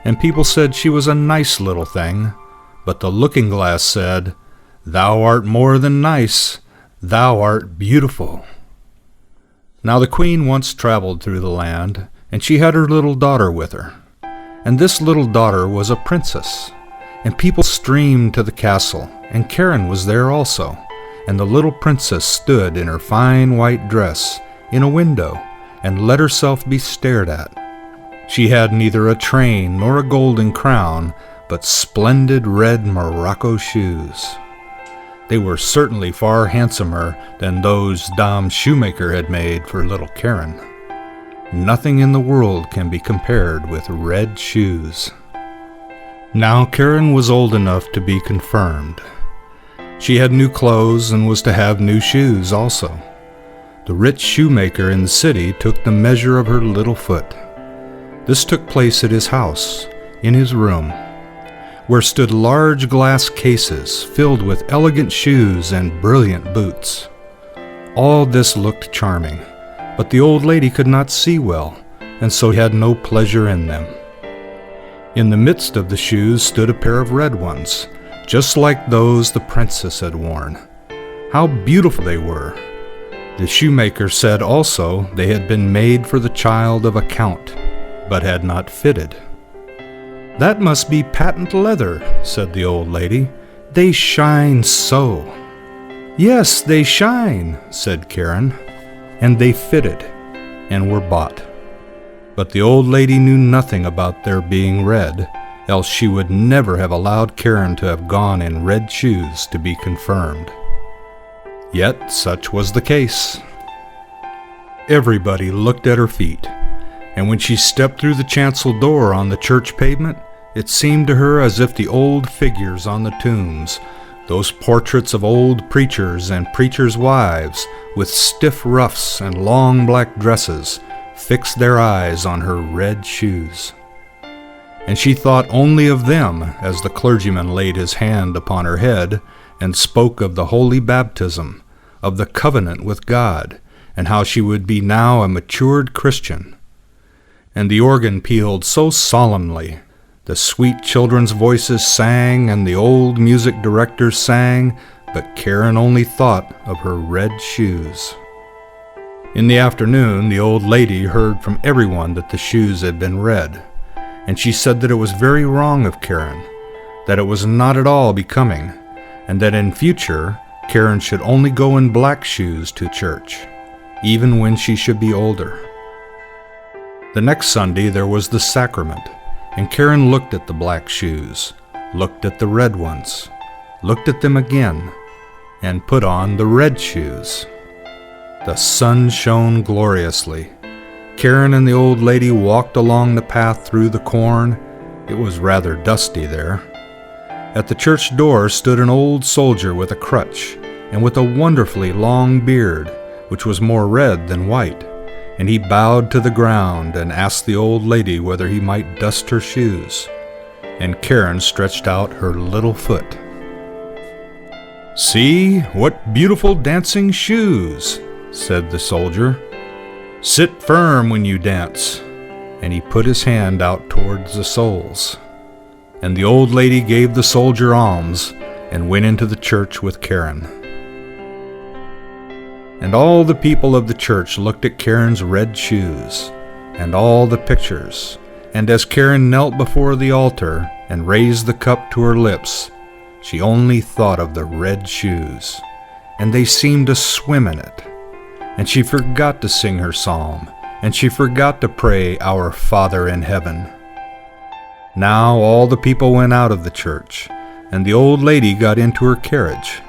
And people said she was a nice little thing, but the looking-glass said, "Thou art more than nice, thou art beautiful." Now the queen once traveled through the land, and she had her little daughter with her. And this little daughter was a princess, and people streamed to the castle, and Karen was there also, and the little princess stood in her fine white dress in a window and let herself be stared at. She had neither a train nor a golden crown, but splendid red morocco shoes. They were certainly far handsomer than those Dame Shoemaker had made for little Karen. Nothing in the world can be compared with red shoes. Now Karen was old enough to be confirmed. She had new clothes and was to have new shoes also. The rich shoemaker in the city took the measure of her little foot. This took place at his house, in his room, where stood large glass cases filled with elegant shoes and brilliant boots. All this looked charming, but the old lady could not see well, and so had no pleasure in them. In the midst of the shoes stood a pair of red ones, just like those the princess had worn. How beautiful they were! The shoemaker said also they had been made for the child of a count, but had not fitted. "That must be patent leather," said the old lady. "They shine so." "Yes, they shine," said Karen, and they fitted and were bought. But the old lady knew nothing about their being red, else she would never have allowed Karen to have gone in red shoes to be confirmed. Yet such was the case. Everybody looked at her feet, and when she stepped through the chancel door on the church pavement, it seemed to her as if the old figures on the tombs, those portraits of old preachers and preachers' wives, with stiff ruffs and long black dresses, fixed their eyes on her red shoes. And she thought only of them as the clergyman laid his hand upon her head and spoke of the holy baptism, of the covenant with God, and how she would be now a matured Christian. And the organ pealed so solemnly, the sweet children's voices sang, and the old music directors sang, but Karen only thought of her red shoes. In the afternoon, the old lady heard from everyone that the shoes had been red, and she said that it was very wrong of Karen, that it was not at all becoming, and that in future Karen should only go in black shoes to church, even when she should be older. The next Sunday there was the sacrament, and Karen looked at the black shoes, looked at the red ones, looked at them again, and put on the red shoes. The sun shone gloriously. Karen and the old lady walked along the path through the corn. It was rather dusty there. At the church door stood an old soldier with a crutch and with a wonderfully long beard, which was more red than white, and he bowed to the ground and asked the old lady whether he might dust her shoes. And Karen stretched out her little foot. "See, what beautiful dancing shoes," said the soldier. "Sit firm when you dance." And he put his hand out towards the soles. And the old lady gave the soldier alms and went into the church with Karen. And all the people of the church looked at Karen's red shoes and all the pictures, and as Karen knelt before the altar and raised the cup to her lips, she only thought of the red shoes, and they seemed to swim in it. And she forgot to sing her psalm, and she forgot to pray, "Our Father in heaven." Now all the people went out of the church, and the old lady got into her carriage.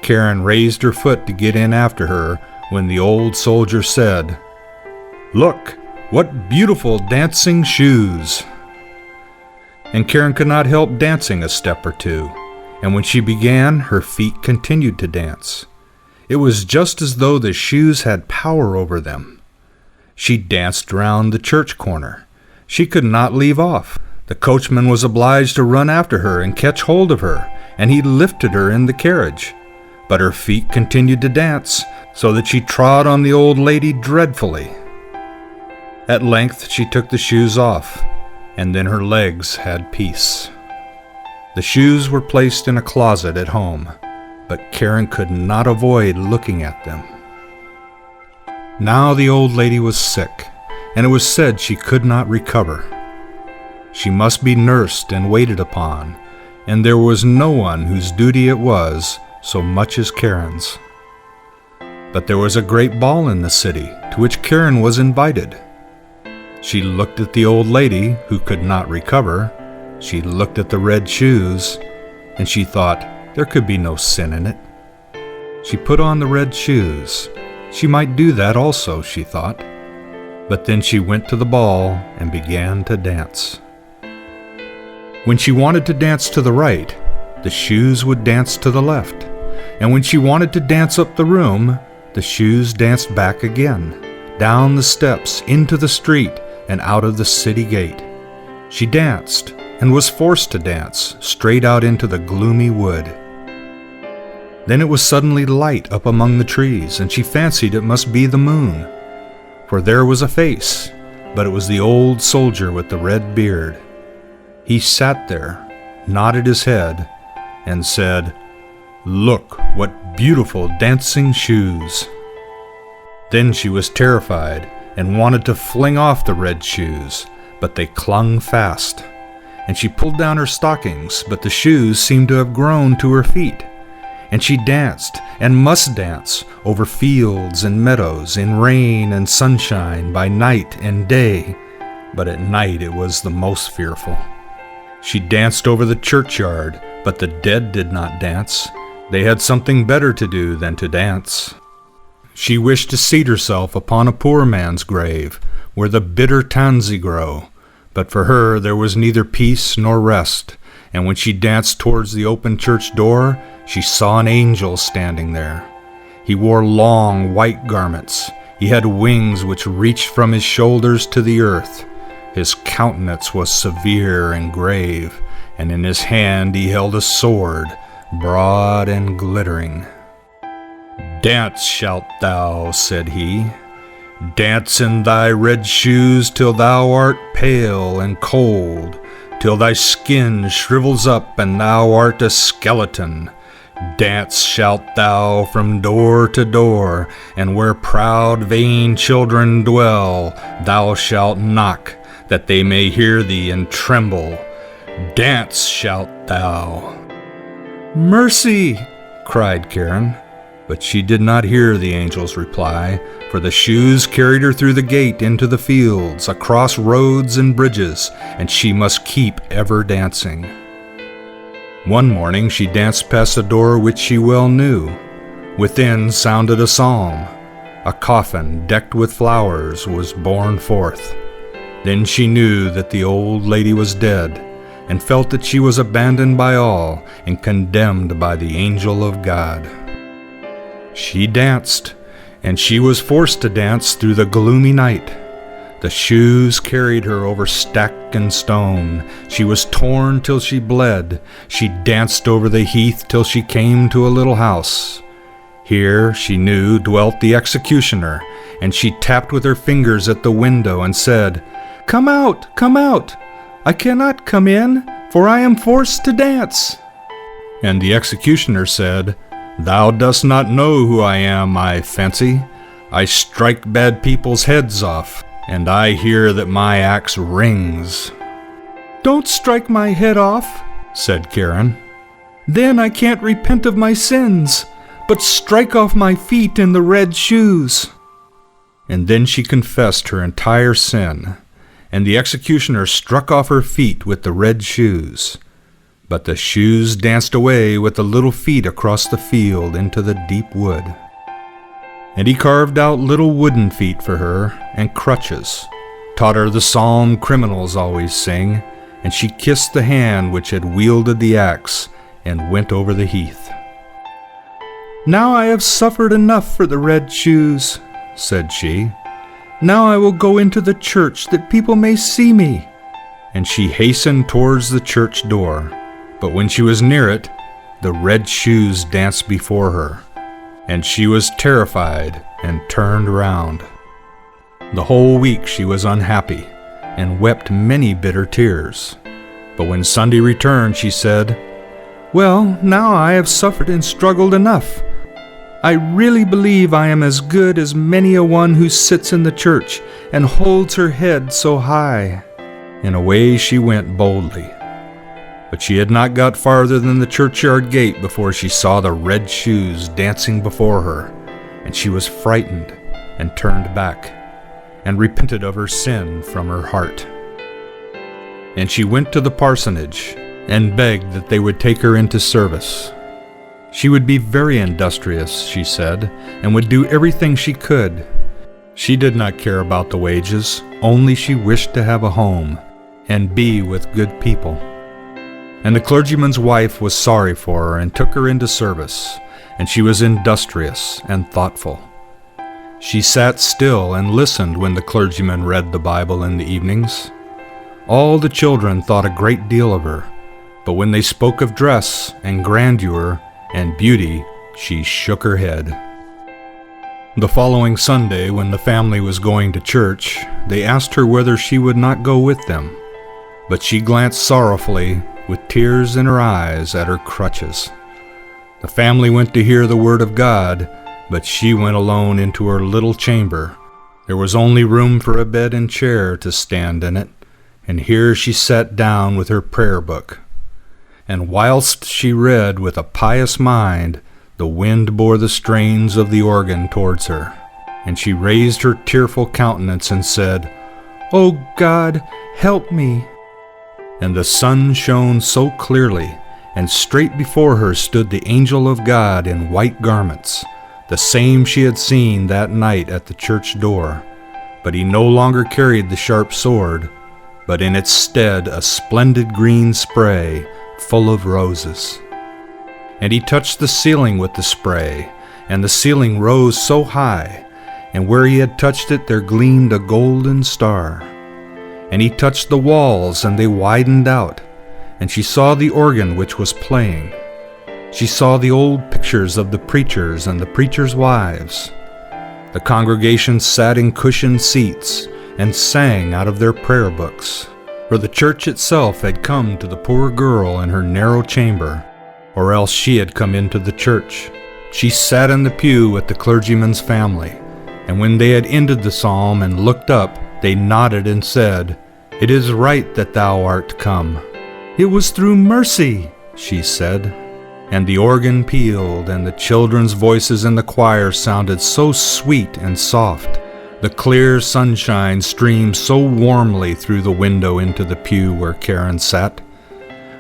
Karen raised her foot to get in after her when the old soldier said, "Look, what beautiful dancing shoes!" And Karen could not help dancing a step or two, and when she began, her feet continued to dance. It was just as though the shoes had power over them. She danced round the church corner. She could not leave off. The coachman was obliged to run after her and catch hold of her, and he lifted her in the carriage. But her feet continued to dance, so that she trod on the old lady dreadfully. At length she took the shoes off, and then her legs had peace. The shoes were placed in a closet at home, but Karen could not avoid looking at them. Now the old lady was sick, and it was said she could not recover. She must be nursed and waited upon, and there was no one whose duty it was so much as Karen's. But there was a great ball in the city, to which Karen was invited. She looked at the old lady, who could not recover. She looked at the red shoes, and she thought there could be no sin in it. She put on the red shoes. She might do that also, she thought. But then she went to the ball and began to dance. When she wanted to dance to the right, the shoes would dance to the left. And when she wanted to dance up the room, the shoes danced back again, down the steps, into the street, and out of the city gate. She danced, and was forced to dance, straight out into the gloomy wood. Then it was suddenly light up among the trees, and she fancied it must be the moon. For there was a face, but it was the old soldier with the red beard. He sat there, nodded his head, and said, "Look, what beautiful dancing shoes!" Then she was terrified and wanted to fling off the red shoes, but they clung fast. And she pulled down her stockings, but the shoes seemed to have grown to her feet. And she danced, and must dance, over fields and meadows, in rain and sunshine, by night and day. But at night it was the most fearful. She danced over the churchyard, but the dead did not dance. They had something better to do than to dance. She wished to seat herself upon a poor man's grave, where the bitter tansy grow, but for her there was neither peace nor rest, and when she danced towards the open church door, she saw an angel standing there. He wore long white garments. He had wings which reached from his shoulders to the earth. His countenance was severe and grave, and in his hand he held a sword, broad and glittering. "Dance shalt thou," said he. "Dance in thy red shoes till thou art pale and cold, till thy skin shrivels up and thou art a skeleton. Dance shalt thou from door to door, and where proud vain children dwell, thou shalt knock, that they may hear thee and tremble. Dance shalt thou." "Mercy!" cried Karen. But she did not hear the angel's reply, for the shoes carried her through the gate into the fields, across roads and bridges, and she must keep ever dancing. One morning she danced past a door which she well knew. Within sounded a psalm. A coffin decked with flowers was borne forth. Then she knew that the old lady was dead, and felt that she was abandoned by all and condemned by the angel of God. She danced, and she was forced to dance through the gloomy night. The shoes carried her over stack and stone. She was torn till she bled. She danced over the heath till she came to a little house. Here, she knew, dwelt the executioner, and she tapped with her fingers at the window and said, "Come out, come out! I cannot come in, for I am forced to dance." And the executioner said, "Thou dost not know who I am, I fancy. I strike bad people's heads off, and I hear that my axe rings." "Don't strike my head off," said Karen. "Then I can't repent of my sins. But strike off my feet in the red shoes." And then she confessed her entire sin, and the executioner struck off her feet with the red shoes. But the shoes danced away with the little feet across the field into the deep wood. And he carved out little wooden feet for her and crutches, taught her the psalm criminals always sing, and she kissed the hand which had wielded the axe and went over the heath. "Now I have suffered enough for the red shoes," said she. "Now I will go into the church that people may see me." And she hastened towards the church door. But when she was near it, the red shoes danced before her, and she was terrified and turned round. The whole week she was unhappy, and wept many bitter tears. But when Sunday returned, she said, "Well, now I have suffered and struggled enough. I really believe I am as good as many a one who sits in the church and holds her head so high." And away she went boldly. But she had not got farther than the churchyard gate before she saw the red shoes dancing before her, and she was frightened and turned back, and repented of her sin from her heart. And she went to the parsonage and begged that they would take her into service. She would be very industrious, she said, and would do everything she could. She did not care about the wages, only she wished to have a home and be with good people. And the clergyman's wife was sorry for her and took her into service, and she was industrious and thoughtful. She sat still and listened when the clergyman read the Bible in the evenings. All the children thought a great deal of her, but when they spoke of dress and grandeur and beauty, she shook her head. The following Sunday, when the family was going to church, they asked her whether she would not go with them, but she glanced sorrowfully, with tears in her eyes, at her crutches. The family went to hear the word of God, but she went alone into her little chamber. There was only room for a bed and chair to stand in it, and here she sat down with her prayer book. And whilst she read with a pious mind, the wind bore the strains of the organ towards her, and she raised her tearful countenance and said, "O God, help me." And the sun shone so clearly, and straight before her stood the angel of God in white garments, the same she had seen that night at the church door. But he no longer carried the sharp sword, but in its stead a splendid green spray full of roses. And he touched the ceiling with the spray, and the ceiling rose so high, and where he had touched it there gleamed a golden star. And he touched the walls, and they widened out, and she saw the organ which was playing. She saw the old pictures of the preachers and the preachers' wives. The congregation sat in cushioned seats and sang out of their prayer books, for the church itself had come to the poor girl in her narrow chamber, or else she had come into the church. She sat in the pew with the clergyman's family, and when they had ended the psalm and looked up, they nodded and said, "It is right that thou art come." "It was through mercy," she said. and the organ pealed, and the children's voices in the choir sounded so sweet and soft. The clear sunshine streamed so warmly through the window into the pew where Karen sat.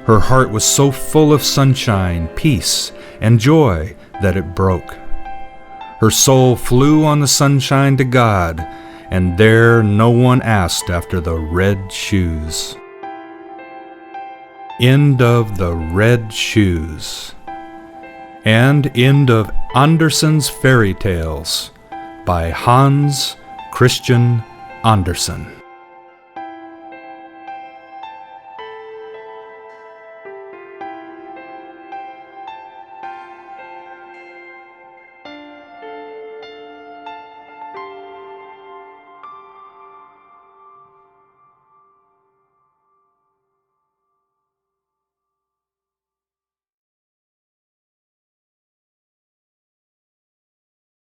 Her heart was so full of sunshine, peace, and joy that it broke. Her soul flew on the sunshine to God, and there no one asked after the red shoes. End of the Red Shoes. And end of Andersen's Fairy Tales by Hans Christian Andersen.